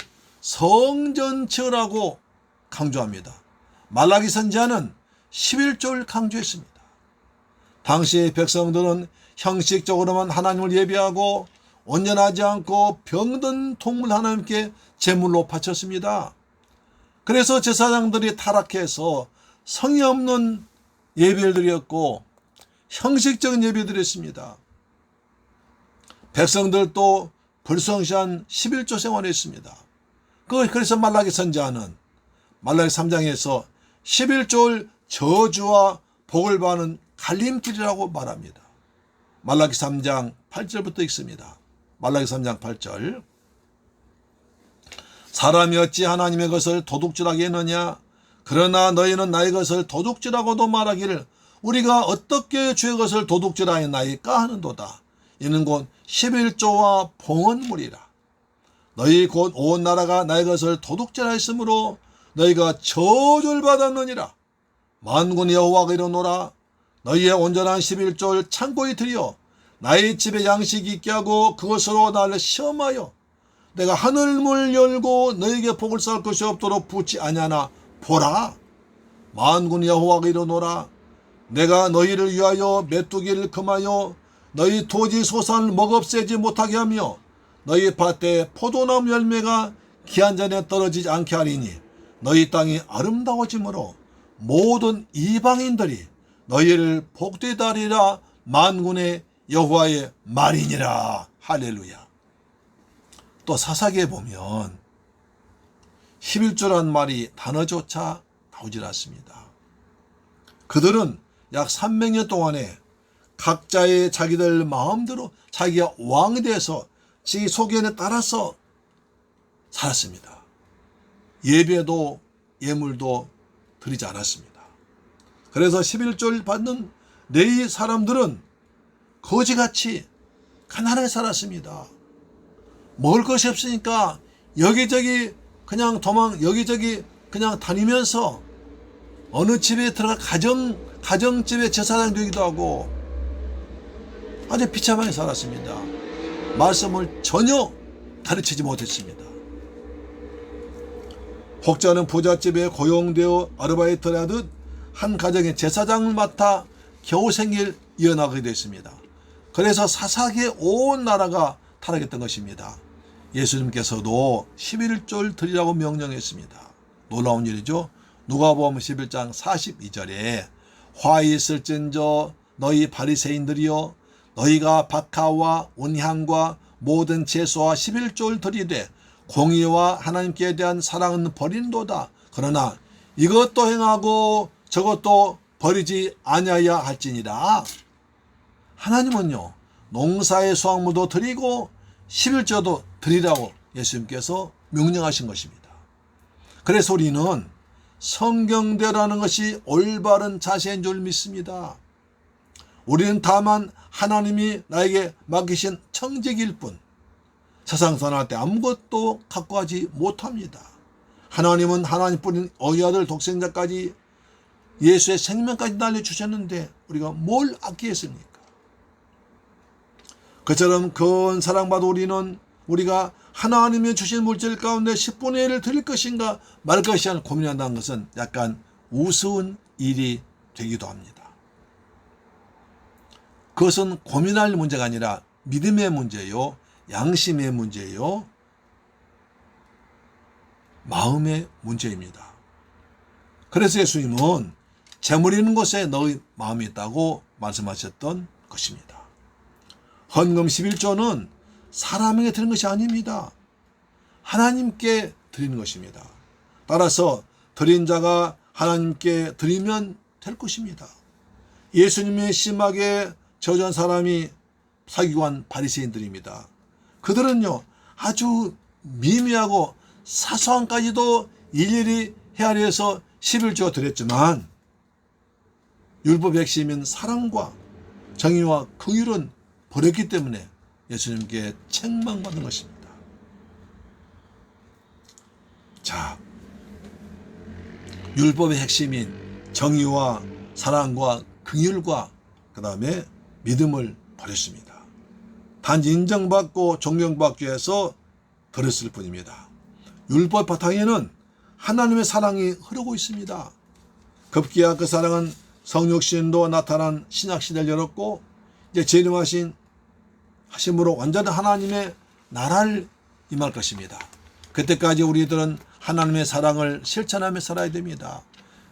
성전 지으라고 강조합니다. 말라기 선지자는 11조를 강조했습니다. 당시 백성들은 형식적으로만 하나님을 예배하고 온전하지 않고 병든 동물 하나님께 제물로 바쳤습니다. 그래서 제사장들이 타락해서 성의 없는 예배를 드렸고 형식적인 예배를 드렸습니다. 백성들도 불성실한 11조 생활을 했습니다. 그래서 말라기 선지자는 말라기 3장에서 11조를 저주와 복을 받는 갈림길이라고 말합니다. 말라기 3장 8절부터 읽습니다. 말라기 3장 8절. 사람이 어찌 하나님의 것을 도둑질하게 했느냐? 그러나 너희는 나의 것을 도둑질하고도 말하기를 우리가 어떻게 주의 것을 도둑질하였나이까 하는도다. 이는 곧 11조와 봉헌물이라. 너희 곧 온 나라가 나의 것을 도둑질하였으므로 너희가 저주를 받았느니라. 만군의 여호와가 이르노라. 너희의 온전한 11조를 창고에 들여 나의 집에 양식이 있게 하고 그것으로 나를 시험하여 내가 하늘문을 열고 너희에게 복을 쌓을 것이 없도록 붙지 아니하나 보라. 만군의 여호와가 이르노라. 내가 너희를 위하여 메뚜기를 금하여 너희 토지 소산을 먹업새지 못하게 하며 너희 밭에 포도나무 열매가 기한 전에 떨어지지 않게 하리니 너희 땅이 아름다워지므로 모든 이방인들이 너희를 복되다 하리라. 만군의 여호와의 말이니라. 할렐루야. 또 사사기에 보면 11조란 말이 단어조차 나오질 않습니다. 그들은 약 300년 동안에 각자의 자기들 마음대로 자기가 왕이 돼서 자기 소견에 따라서 살았습니다. 예배도 예물도 드리지 않았습니다. 그래서 11조를 받는 레위 사람들은 거지같이 가난하게 살았습니다. 먹을 것이 없으니까 여기저기 그냥 여기저기 그냥 다니면서 어느 집에 들어가 가정집에 제사장 되기도 하고 아주 비참하게 살았습니다. 말씀을 전혀 가르치지 못했습니다. 혹자는 부잣집에 고용되어 아르바이트를 하듯 한 가정의 제사장을 맡아 겨우 생계를 이어나가게 됐습니다. 그래서 사사기에 온 나라가 타락했던 것입니다. 예수님께서도 11조를 드리라고 명령했습니다. 놀라운 일이죠. 누가복음 11장 42절에 화 있을진저 너희 바리새인들이여 너희가 박하와 온향과 모든 제소와 11조를 드리되 공의와 하나님께 대한 사랑은 버린도다. 그러나 이것도 행하고 저것도 버리지 아니하야 할지니라. 하나님은요 농사의 수확물도 드리고 11조도 드리라고 예수님께서 명령하신 것입니다. 그래서 우리는 성경대로라는 것이 올바른 자세인 줄 믿습니다. 우리는 다만 하나님이 나에게 맡기신 청직일 뿐 세상 사나울 때 아무것도 갖고 가지 못합니다. 하나님은 하나님뿐인 어이아들 독생자까지 예수의 생명까지 날려주셨는데 우리가 뭘 아끼겠습니까? 그처럼 그 사랑받은 우리가 하나님이 주신 물질 가운데 10분의 1을 드릴 것인가 말 것인가 고민한다는 것은 약간 우스운 일이 되기도 합니다. 그것은 고민할 문제가 아니라 믿음의 문제요, 양심의 문제요, 마음의 문제입니다. 그래서 예수님은 재물 있는 곳에 너의 마음이 있다고 말씀하셨던 것입니다. 헌금 11조는 사람에게 드리는 것이 아닙니다. 하나님께 드리는 것입니다. 따라서 드린 자가 하나님께 드리면 될 것입니다. 예수님의 심하게 저주한 사람이 사기관 바리새인들입니다. 그들은요 아주 미미하고 사소한까지도 일일이 헤아려 해서 11조 드렸지만 율법의 핵심인 사랑과 정의와 긍휼은 버렸기 때문에 예수님께 책망받는 것입니다. 자, 율법의 핵심인 정의와 사랑과 긍휼과 그 다음에 믿음을 버렸습니다. 단지 인정받고 존경받기 위해서 드렸을 뿐입니다. 율법 바탕에는 하나님의 사랑이 흐르고 있습니다. 급기야 그 사랑은 성육신도 나타난 신약시대를 열었고 이제 재림하심으로 완전한 하나님의 나라를 임할 것입니다. 그때까지 우리들은 하나님의 사랑을 실천하며 살아야 됩니다.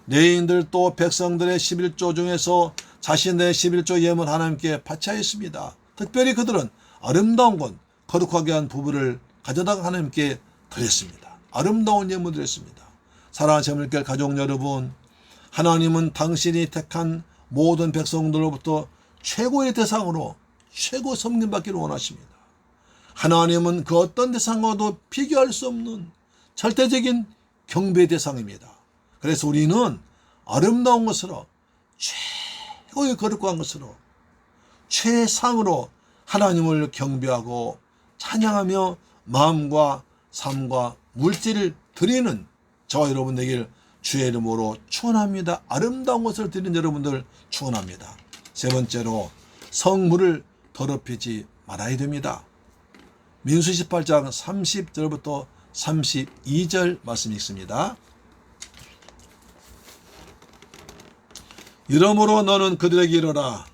레위인들 또 백성들의 11조 중에서 자신의 11조 예물 하나님께 바쳐야 했습니다. 특별히 그들은 아름다운 것, 거룩하게 한 부부를 가져다가 하나님께 드렸습니다. 아름다운 예물을 드렸습니다. 사랑하는 재물결 가족 여러분, 하나님은 당신이 택한 모든 백성들로부터 최고의 대상으로 최고 섬김받기를 원하십니다. 하나님은 그 어떤 대상과도 비교할 수 없는 절대적인 경배 대상입니다. 그래서 우리는 아름다운 것으로, 최고의 거룩한 것으로, 최상으로 하나님을 경배하고 찬양하며 마음과 삶과 물질을 드리는 저와 여러분 되길 주의 이름으로 축원합니다. 아름다운 것을 드리는 여러분들 축원합니다. 세 번째로 성물을 더럽히지 말아야 됩니다. 민수 18장 30절부터 32절 말씀이 있습니다. 이러므로 너는 그들에게 이르라.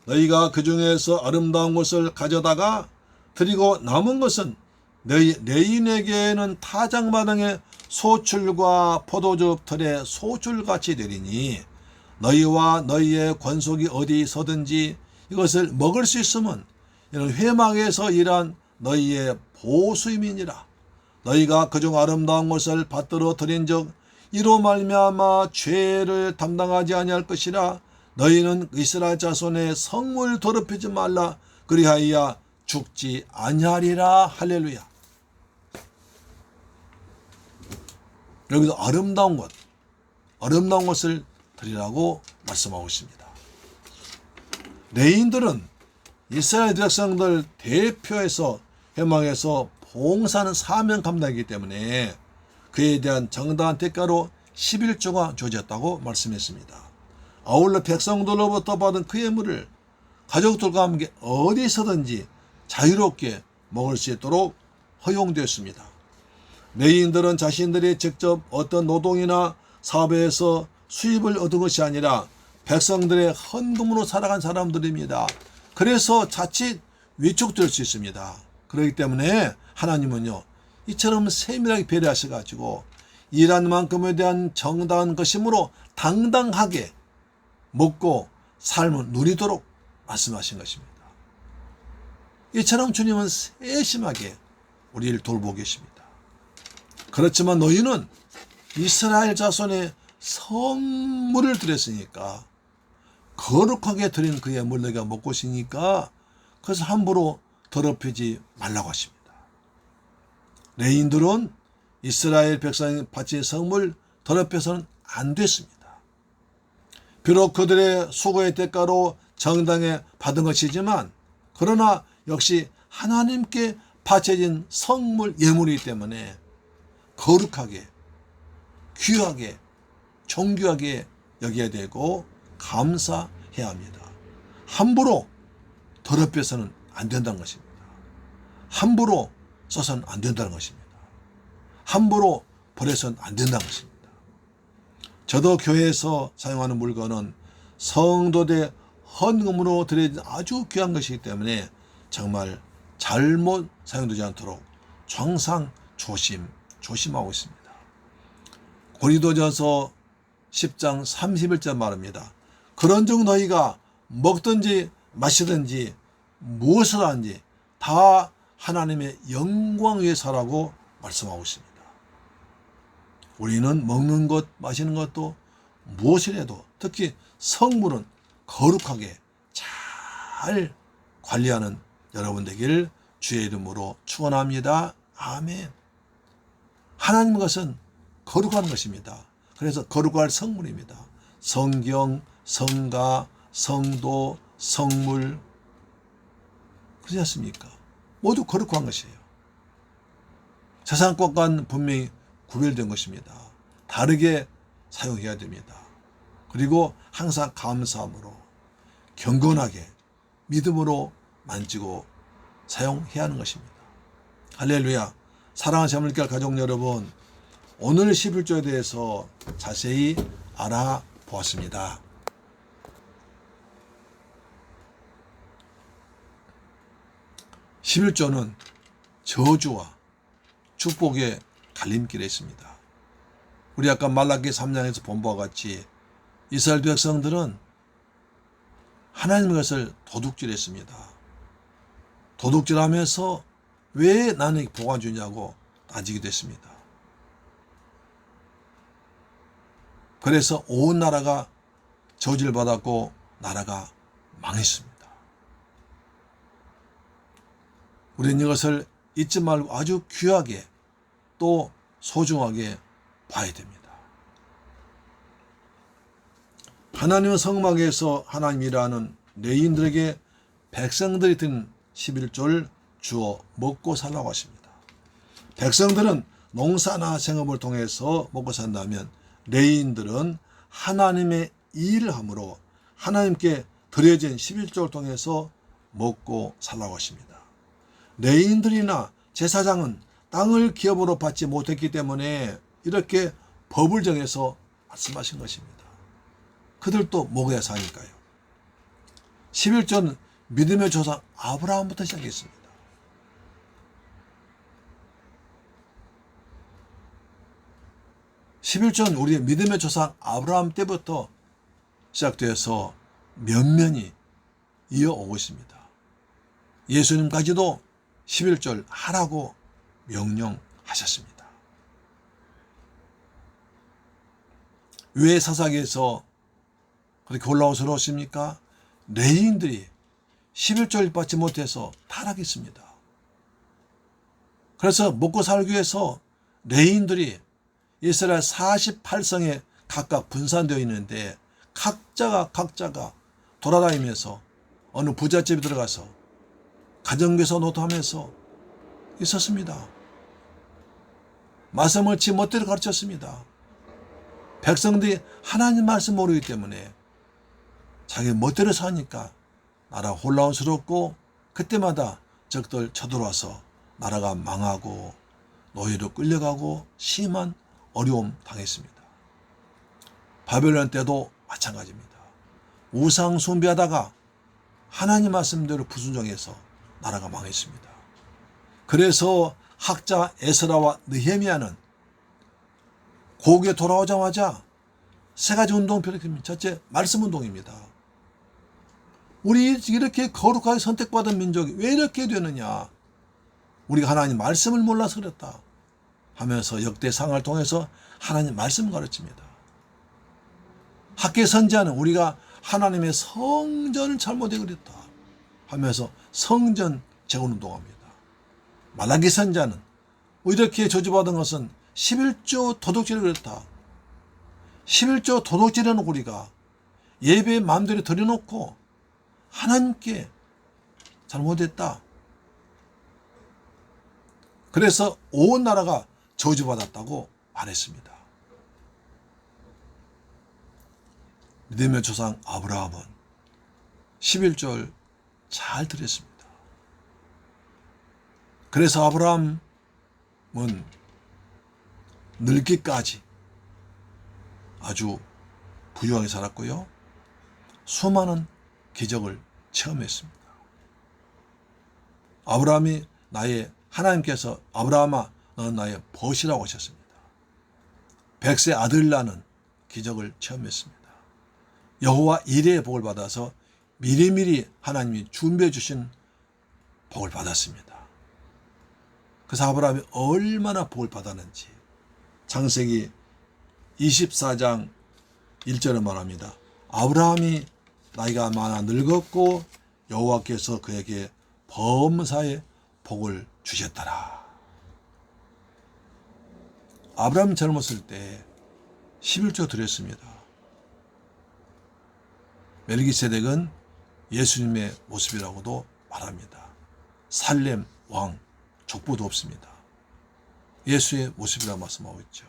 너희가 그 중에서 아름다운 것을 가져다가 드리고 남은 것은 너희 레인에게는 타작마당의 소출과 포도주 틀에 소출같이 되리니 너희와 너희의 권속이 어디 서든지 이것을 먹을 수 있으면 이는 회막에서 일한 너희의 보수임이니라. 너희가 그중 아름다운 것을 받들어 드린즉 이로 말미암아 죄를 담당하지 아니할 것이라. 너희는 이스라엘 자손의 성물 더럽히지 말라. 그리하여 죽지 아니하리라. 할렐루야. 여기서 아름다운 것을 드리라고 말씀하고 있습니다. 레인들은 이스라엘 백성들 대표해서 회막에서 봉사하는 사명 감당이기 때문에 그에 대한 정당한 대가로 11조가 주어졌다고 말씀했습니다. 아울러 백성들로부터 받은 그 예물을 가족들과 함께 어디서든지 자유롭게 먹을 수 있도록 허용되었습니다. 레위인들은 자신들이 직접 어떤 노동이나 사업에서 수입을 얻은 것이 아니라 백성들의 헌금으로 살아간 사람들입니다. 그래서 자칫 위축될 수 있습니다. 그렇기 때문에 하나님은요, 이처럼 세밀하게 배려하셔가지고 일한 만큼에 대한 정당한 것이므로 당당하게 먹고 삶을 누리도록 말씀하신 것입니다. 이처럼 주님은 세심하게 우리를 돌보고 계십니다. 그렇지만 너희는 이스라엘 자손의 성물을 드렸으니까, 거룩하게 드린 그의 물 너희가 먹고 있으니까 그래서 함부로 더럽히지 말라고 하십니다. 레인들은 이스라엘 백성이 바친 성물 더럽혀서는 안 됐습니다. 비록 그들의 수고의 대가로 정당에 받은 것이지만 그러나 역시 하나님께 바쳐진 성물 예물이기 때문에 거룩하게, 귀하게, 존귀하게 여겨야 되고 감사해야 합니다. 함부로 더럽혀서는 안 된다는 것입니다. 함부로 써서는 안 된다는 것입니다. 함부로 버려서는 안 된다는 것입니다. 저도 교회에서 사용하는 물건은 성도들의 헌금으로 드려진 아주 귀한 것이기 때문에 정말 잘못 사용되지 않도록 항상 조심하고 있습니다. 고린도전서 10장 31절 말합니다. 그런즉 너희가 먹든지 마시든지 무엇을 하든지 다 하나님의 영광 위해서라고 말씀하고 있습니다. 우리는 먹는 것, 마시는 것도 무엇을 해도 특히 성물은 거룩하게 잘 관리하는 여러분 되기를 주의 이름으로 축원합니다. 아멘. 하나님 것은 거룩한 것입니다. 그래서 거룩할 성물입니다. 성경, 성가, 성도, 성물, 그렇지 않습니까? 모두 거룩한 것이에요. 세상 것과는 분명히 구별된 것입니다. 다르게 사용해야 됩니다. 그리고 항상 감사함으로 경건하게 믿음으로 만지고 사용해야 하는 것입니다. 할렐루야. 사랑하는 새물결 가족 여러분, 오늘 11조에 대해서 자세히 알아보았습니다. 11조는 저주와 축복의 갈림길에 있습니다. 우리 아까 말라기 3장에서 본 바와 같이 이스라엘 백성들은 하나님의 것을 도둑질했습니다. 도둑질하면서 왜 나는 복을 주냐고 따지게 됐습니다. 그래서 온 나라가 저주를 받았고 나라가 망했습니다. 우리는 이것을 잊지 말고 아주 귀하게 또 소중하게 봐야 됩니다. 하나님은 성막에서 하나님이라는 레위인들에게 백성들이 든 11조를 주어 먹고 살라고 하십니다. 백성들은 농사나 생업을 통해서 먹고 산다면 레위인들은 하나님의 일을 함으로 하나님께 드려진 11조를 통해서 먹고 살라고 하십니다. 레위인들이나 제사장은 땅을 기업으로 받지 못했기 때문에 이렇게 법을 정해서 말씀하신 것입니다. 그들도 먹어야 사니까요. 11조는 믿음의 조상 아브라함부터 시작했습니다. (11조는) 우리의 믿음의 조상 아브라함 때부터 시작되어서 면면히 이어오고 있습니다. 예수님까지도 11절 하라고 명령하셨습니다. 왜 사사기에서 그렇게 곤란스러웠습니까? 레위인들이 11조를 받지 못해서 타락했습니다. 그래서 먹고 살기 위해서 레위인들이 이스라엘 48성에 각각 분산되어 있는데 각자가 돌아다니면서 어느 부잣집에 들어가서 가정교사 노릇하면서 있었습니다. 말씀을 지 멋대로 가르쳤습니다. 백성들이 하나님 말씀 모르기 때문에 자기 멋대로 사니까 나라가 혼란스럽고 그때마다 적들 쳐들어와서 나라가 망하고 노예로 끌려가고 심한 어려움 당했습니다. 바벨론 때도 마찬가지입니다. 우상 숭배하다가 하나님 말씀대로 불순종해서 나라가 망했습니다. 그래서 학자 에스라와 느헤미야는 고국에 돌아오자마자 세 가지 운동을 펼칩니다. 첫째, 말씀 운동입니다. 우리 이렇게 거룩하게 선택받은 민족이 왜 이렇게 되느냐? 우리가 하나님 말씀을 몰라서 그랬다 하면서 역대상을 통해서 하나님 말씀을 가르칩니다. 학계 선지자는 우리가 하나님의 성전을 잘못해 그랬다 하면서 성전 재건운동합니다. 말라기 선지자는 이렇게 저주받은 것은 11조 도둑질을 그랬다. 11조 도둑질은 우리가 예배에 마음대로 드려놓고 하나님께 잘못했다. 그래서 온 나라가 저주받았다고 말했습니다. 믿음의 조상 아브라함은 11절 잘 들었습니다. 그래서 아브라함은 늙기까지 아주 부유하게 살았고요. 수많은 기적을 체험했습니다. 아브라함이 하나님께서 아브라함아 너는 나의 벗이라고 하셨습니다. 100세 아들 낳는 기적을 체험했습니다. 여호와 이레의 복을 받아서 미리미리 하나님이 준비해 주신 복을 받았습니다. 그래서 아브라함이 얼마나 복을 받았는지 창세기 24장 1절에 말합니다. 아브라함이 나이가 많아 늙었고 여호와께서 그에게 범사에 복을 주셨더라. 아브라함이 젊었을 때 11조 드렸습니다. 멜기세덱은 예수님의 모습이라고도 말합니다. 살렘 왕 족보도 없습니다. 예수의 모습이라고 말씀하고 있죠.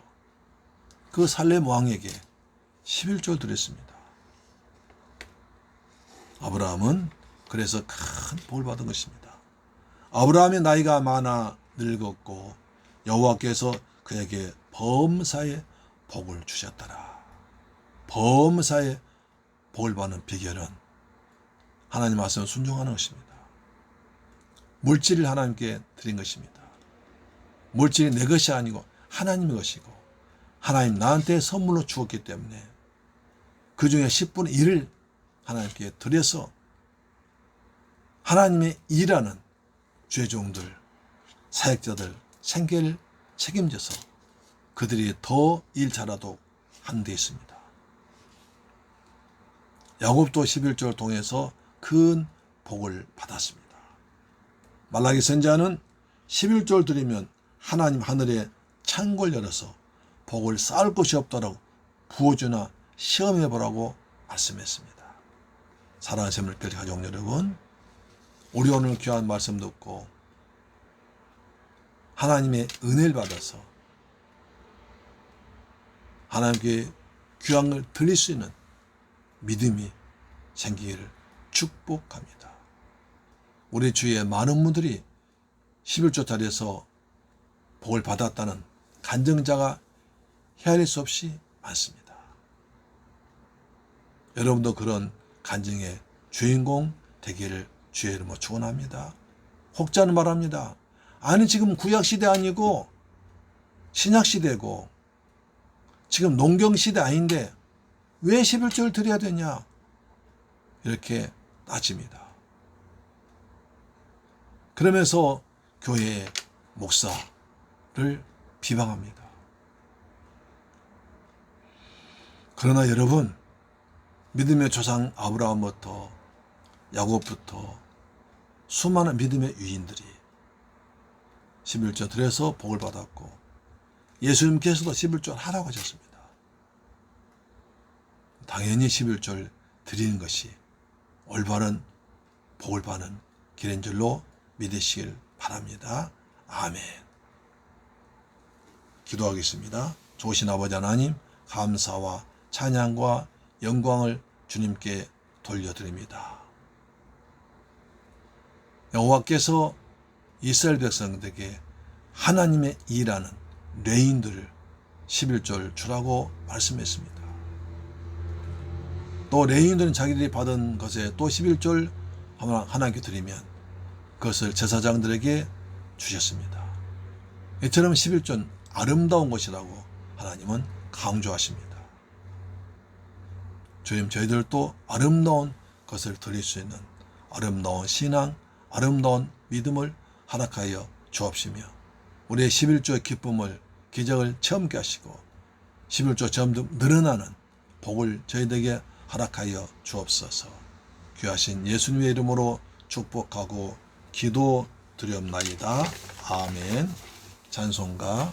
그 살렘 왕에게 11조 드렸습니다. 아브라함은 그래서 큰 복을 받은 것입니다. 아브라함의 나이가 많아 늙었고 여호와께서 그에게 범사에 복을 주셨더라. 범사에 복을 받는 비결은 하나님 말씀을 순종하는 것입니다. 물질을 하나님께 드린 것입니다. 물질이 내 것이 아니고 하나님의 것이고 하나님 나한테 선물로 주었기 때문에 그 중에 10분의 1을 하나님께 드려서 하나님의 일하는 죄종들, 사역자들 생계를 책임져서 그들이 더 일 잘하도록 한 데 있습니다. 야곱도 11조를 통해서 큰 복을 받았습니다. 말라기 선지자는 11조를 드리면 하나님 하늘에 창고를 열어서 복을 쌓을 곳이 없도록 부어주나 시험해보라고 말씀했습니다. 사랑하는 새물교회 가족 여러분, 우리 오늘 귀한 말씀 듣고 하나님의 은혜를 받아서 하나님께 귀한 걸 드릴 수 있는 믿음이 생기기를 축복합니다. 우리 주위에 많은 분들이 11조짜리에서 복을 받았다는 간증자가 헤아릴 수 없이 많습니다. 여러분도 그런 간증의 주인공 되기를 주의 이름으로 축원합니다. 혹자는 말합니다. 아니 지금 구약시대 아니고 신약시대고 지금 농경시대 아닌데 왜 11조를 드려야 되냐 이렇게 따집니다. 그러면서 교회의 목사를 비방합니다. 그러나 여러분, 믿음의 조상 아브라함부터 야곱부터 수많은 믿음의 유인들이 11조 드려서 복을 받았고 예수님께서도 11조를 하라고 하셨습니다. 당연히 11조를 드리는 것이 올바른 복을 받는 길인 줄로 믿으시길 바랍니다. 아멘. 기도하겠습니다. 좋으신 아버지 하나님, 감사와 찬양과 영광을 주님께 돌려드립니다. 여호와께서 이스라엘 백성들에게 하나님의 일하는 레인들을 11조를 주라고 말씀했습니다. 또 레인들은 자기들이 받은 것에 또 11조를 하나님께 드리면 그것을 제사장들에게 주셨습니다. 이처럼 11조는 아름다운 것이라고 하나님은 강조하십니다. 주님, 저희들도 아름다운 것을 드릴 수 있는 아름다운 신앙, 아름다운 믿음을 허락하여 주옵시며 우리의 11조의 기쁨을, 기적을 체험케 하시고 11조 점점 늘어나는 복을 저희들에게 허락하여 주옵소서. 귀하신 예수님의 이름으로 축복하고 기도 드리옵나이다. 아멘. 찬송가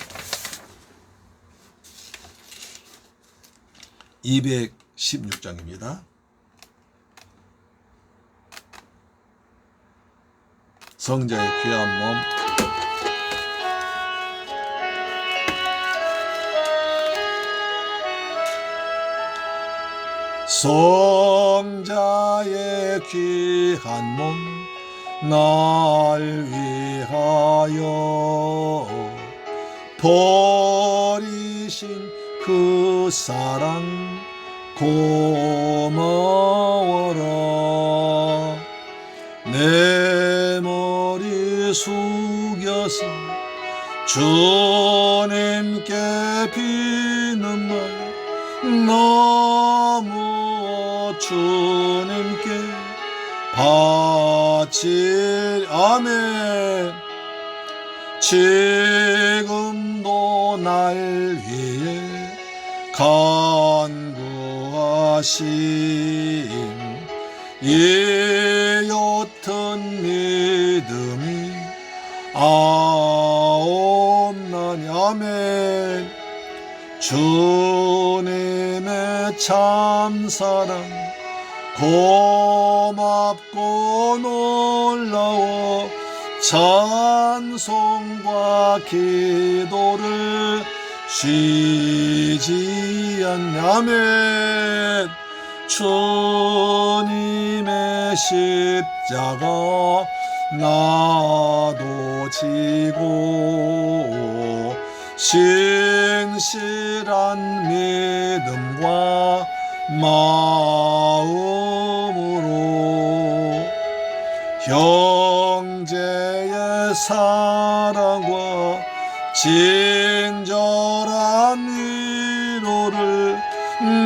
216장입니다. 성자의 귀한 몸 성자의 귀한 몸 날 위하여 버리신 그 사랑 고마워라. 내 머리 숙여서 주님께 비는 말 너무 주님께 바칠 아멘. 지금도 날 위해 간구하신 이 옅은 믿음이 아옵나니 아멘. 주님의 참사랑 고맙고 놀라워 찬송과 기도를 쉬지 않냐면 주님의 십자가 나도 지고 신실한 믿음과 마음으로 형제의 사랑과 친절한 위로를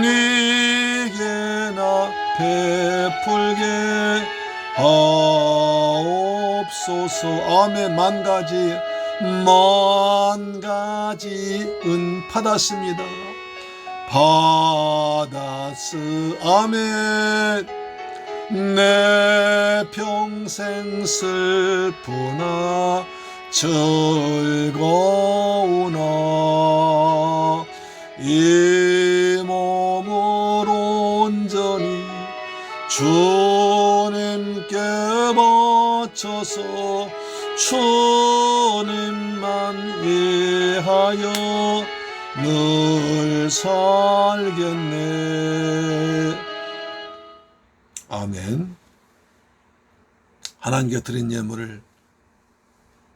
네게나 베풀게 하옵소서. 아멘. 만 가지 은 받았습니다. 아멘. 내 평생 슬프나 즐거우나 이 몸을 온전히 주님께 바쳐서 주님만 위하여 늘 살겠네. 아멘. 하나님께 드린 예물을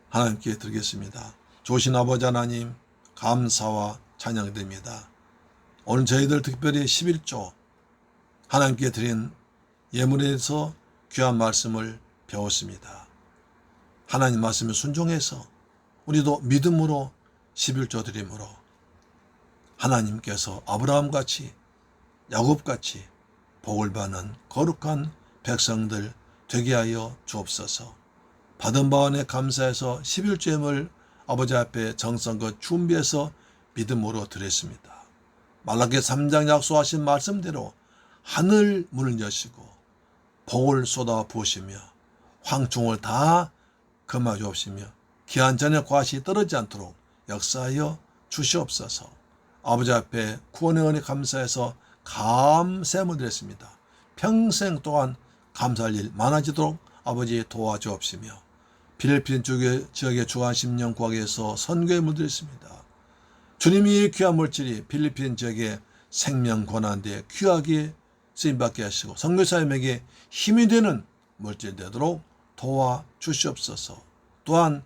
하나님께 드리겠습니다. 조신 아버지 하나님, 감사와 찬양드립니다. 오늘 저희들 특별히 11조 하나님께 드린 예물에 대해서 귀한 말씀을 배웠습니다. 하나님 말씀에 순종해서 우리도 믿음으로 11조 드림으로 하나님께서 아브라함같이 야곱같이 복을 받는 거룩한 백성들 되게 하여 주옵소서. 받은 바원에 감사해서 11조 예물 아버지 앞에 정성껏 준비해서 믿음으로 드렸습니다. 말라기 3장 약속하신 말씀대로 하늘 문을 여시고 복을 쏟아 부으시며 황충을 다 금하 주옵시며 기한 전에 과시 떨어지지 않도록 역사하여 주시옵소서. 아버지 앞에 구원의 은혜 감사해서 감사함을 드렸습니다. 평생 동안 감사할 일 많아지도록 아버지 도와주옵시며 필리핀 지역의 주간 10년 구하기에서 선교에 물들였습니다. 주님이 귀한 물질이 필리핀 지역의 생명 고난대에 귀하게 쓰임받게 하시고 선교사님에게 힘이 되는 물질 되도록 도와주시옵소서. 또한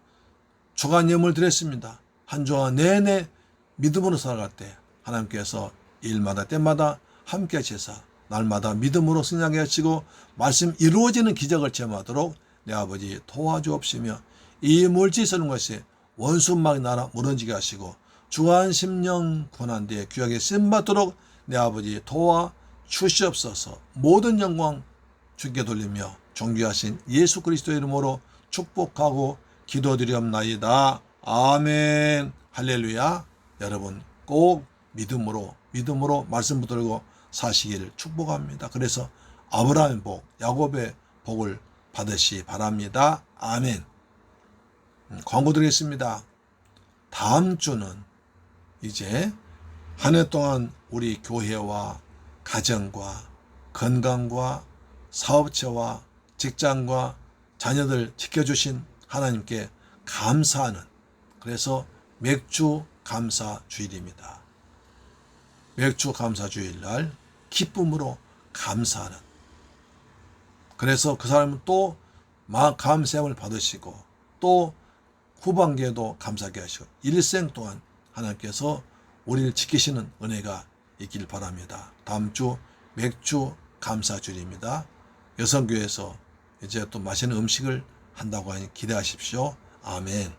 주간 예물 드렸습니다. 한 주간 내내 믿음으로 살아갈 때 하나님께서 일마다 때마다 함께 하시사 날마다 믿음으로 승리하게 하시고 말씀 이루어지는 기적을 체험하도록 내 아버지 도와주옵시며 이 물질 쓰는 것이 원수막 나라 무너지게 하시고 주간 10년 고난대에 귀하게 쓰임받도록 내 아버지 도와주시옵소서. 모든 영광 주께 돌리며 존귀하신 예수 그리스도의 이름으로 축복하고 기도드리옵나이다. 아멘. 할렐루야. 여러분 꼭 믿음으로 말씀 붙들고 사시기를 축복합니다. 그래서 아브라함의 복, 야곱의 복을 받으시 바랍니다. 아멘. 광고 드리겠습니다. 다음 주는 이제 한 해 동안 우리 교회와 가정과 건강과 사업체와 직장과 자녀들 지켜주신 하나님께 감사하는, 그래서 맥주 감사 주일입니다. 맥주 감사 주일날 기쁨으로 감사하는, 그래서 그 사람은 또 감사함을 받으시고 또 후반기에도 감사하게 하시고 일생 동안 하나님께서 우리를 지키시는 은혜가 있길 바랍니다. 다음 주 맥주 감사 주일입니다. 여성교회에서 이제 또 맛있는 음식을 한다고 하니 기대하십시오. 아멘.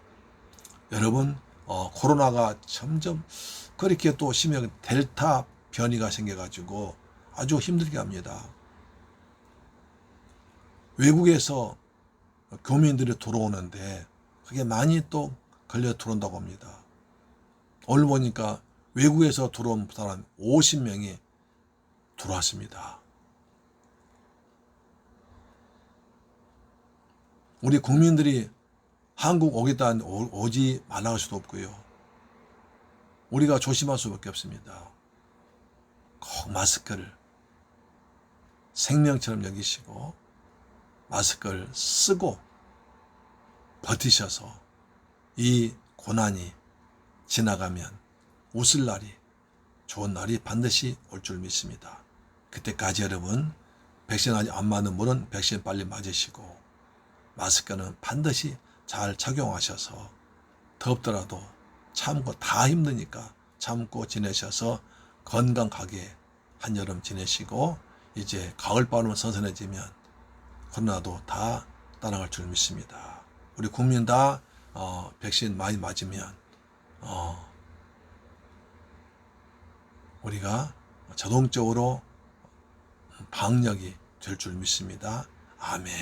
여러분 코로나가 점점 그렇게 또 심해 델타 변이가 생겨가지고 아주 힘들게 합니다. 외국에서 교민들이 들어오는데 그게 많이 또 걸려 들어온다고 합니다. 오늘 보니까 외국에서 들어온 사람 50명이 들어왔습니다. 우리 국민들이 한국 오겠다 오지 말라고 할 수도 없고요. 우리가 조심할 수밖에 없습니다. 꼭 마스크를 생명처럼 여기시고 마스크를 쓰고 버티셔서 이 고난이 지나가면 웃을 날이, 좋은 날이 반드시 올 줄 믿습니다. 그때까지 여러분 백신 아직 안 맞는 분은 백신 빨리 맞으시고 마스크는 반드시 잘 착용하셔서 덥더라도 참고, 다 힘드니까 참고 지내셔서 건강하게 한여름 지내시고, 이제 가을바람 선선해지면 코로나도 다 떠나갈 줄 믿습니다. 우리 국민 다 백신 많이 맞으면 우리가 자동적으로 방역이 될 줄 믿습니다. 아멘.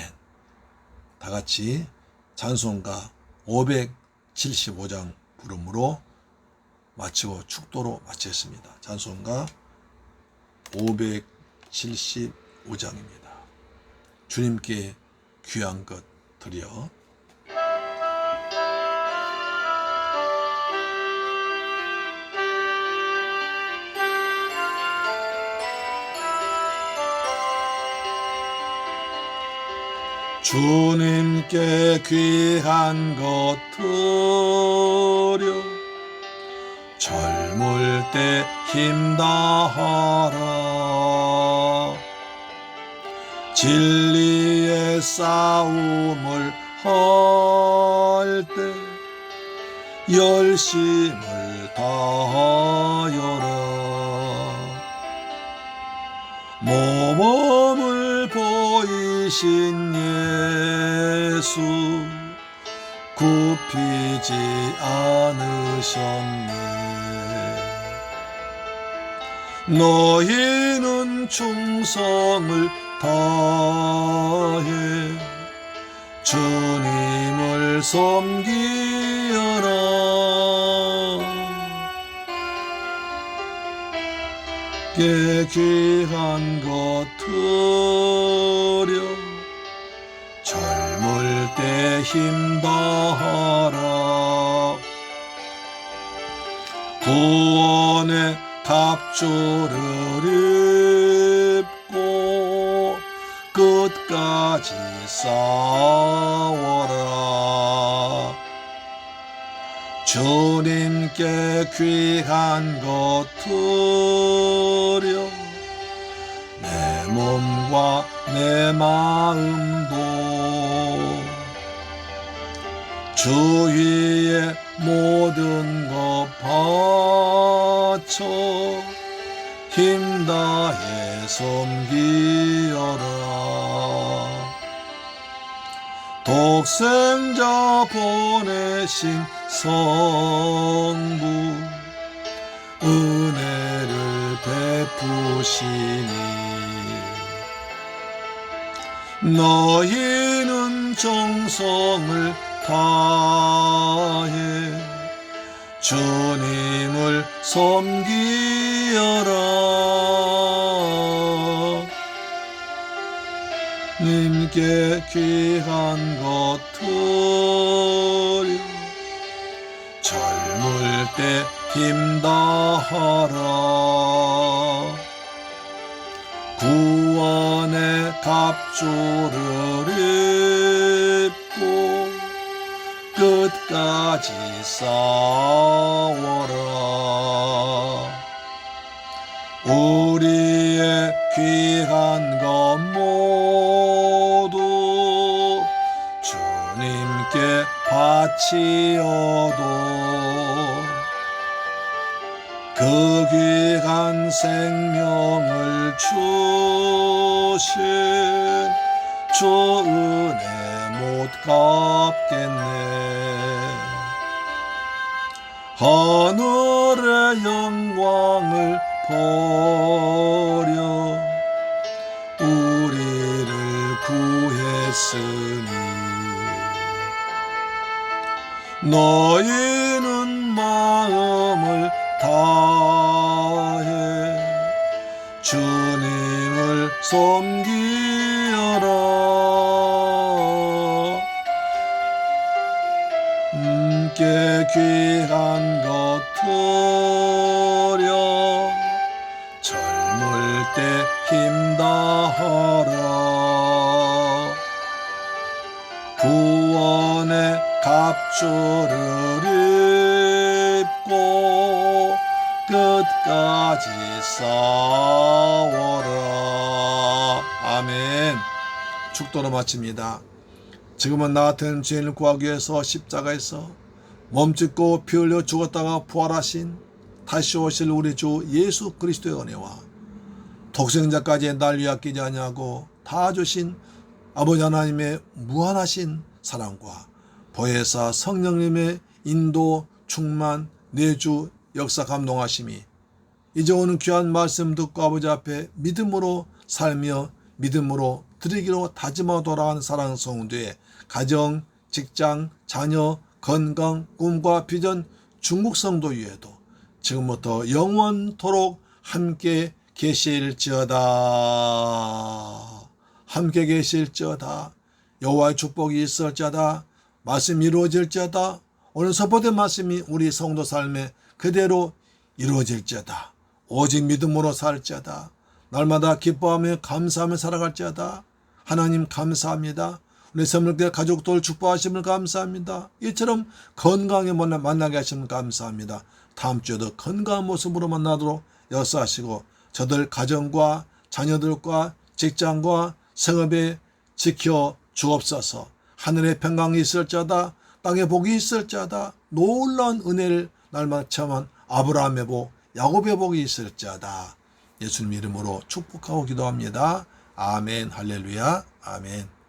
다 같이 찬송가 575장 부름으로 마치고 축도로 마치겠습니다. 찬송가 575장입니다. 주님께 귀한 것 드려. 주님께 귀한 것 드려 젊을 때 힘 다하라. 진리의 싸움을 할 때 열심을 다하여라. 모범을 보이신 예수 굽히지 않으셨네. 너희는 충성을 다해 주님을 섬기여라. 귀한 것 드려 젊을 때 힘 다하라. 구원의 갑주를 입고 끝까지 싸워라. 주님께 귀한 것 드려 내 몸과 내 마음도 주 위에 모든 것 바쳐 힘 다해 섬기여라. 독생자 보내신 성부 은혜를 베푸시니 너희는 정성을 다해 주님을 섬기여라. 님께 귀한 것 드려 젊을 때 힘 다하라. 구원의 갑주를 입고 끝까지 싸워라. 우리의 귀한 것 모두 주님께 바치어도 그 귀한 생명을 주신 주 은혜 못 갚겠네. 하늘의 영광을 버려 우리를 구했으니 너희는 마음을 다해 주님을 섬기여라. 귀한 것 드려 젊을 때 힘 다하라. 구원의 갑주를 입고 끝까지 싸워라. 아멘. 축도로 마칩니다. 지금은 나 같은 죄인을 구하기 위해서 십자가에서 몸짓고 피 흘려 죽었다가 부활하신 다시 오실 우리 주 예수 그리스도의 은혜와 독생자까지 날 위하여 끼지 아니하고 다 주신 아버지 하나님의 무한하신 사랑과 보혜사 성령님의 인도 충만 내주 역사 감동하심이 이제 오는 귀한 말씀 듣고 아버지 앞에 믿음으로 살며 믿음으로 드리기로 다짐하고 돌아가는 사랑하는 성도의 가정, 직장, 자녀, 건강, 꿈과 비전, 중국 성도 위에도 지금부터 영원토록 함께 계실지어다. 함께 계실지어다. 여호와의 축복이 있을지어다. 말씀이 이루어질지어다. 오늘 선포된 말씀이 우리 성도 삶에 그대로 이루어질지어다. 오직 믿음으로 살지어다. 날마다 기뻐하며 감사하며 살아갈지어다. 하나님 감사합니다. 우리 선물교회 가족들 축복하심을 감사합니다. 이처럼 건강에 만나게 하시면 감사합니다. 다음 주에도 건강한 모습으로 만나도록 역사하시고 저들 가정과 자녀들과 직장과 성업에 지켜 주옵소서. 하늘의 평강이 있을지어다. 땅에 복이 있을지어다. 놀라운 은혜를 날마다 체험한 아브라함의 복, 야곱의 복이 있을지어다. 예수님 이름으로 축복하고 기도합니다. 아멘. 할렐루야. 아멘.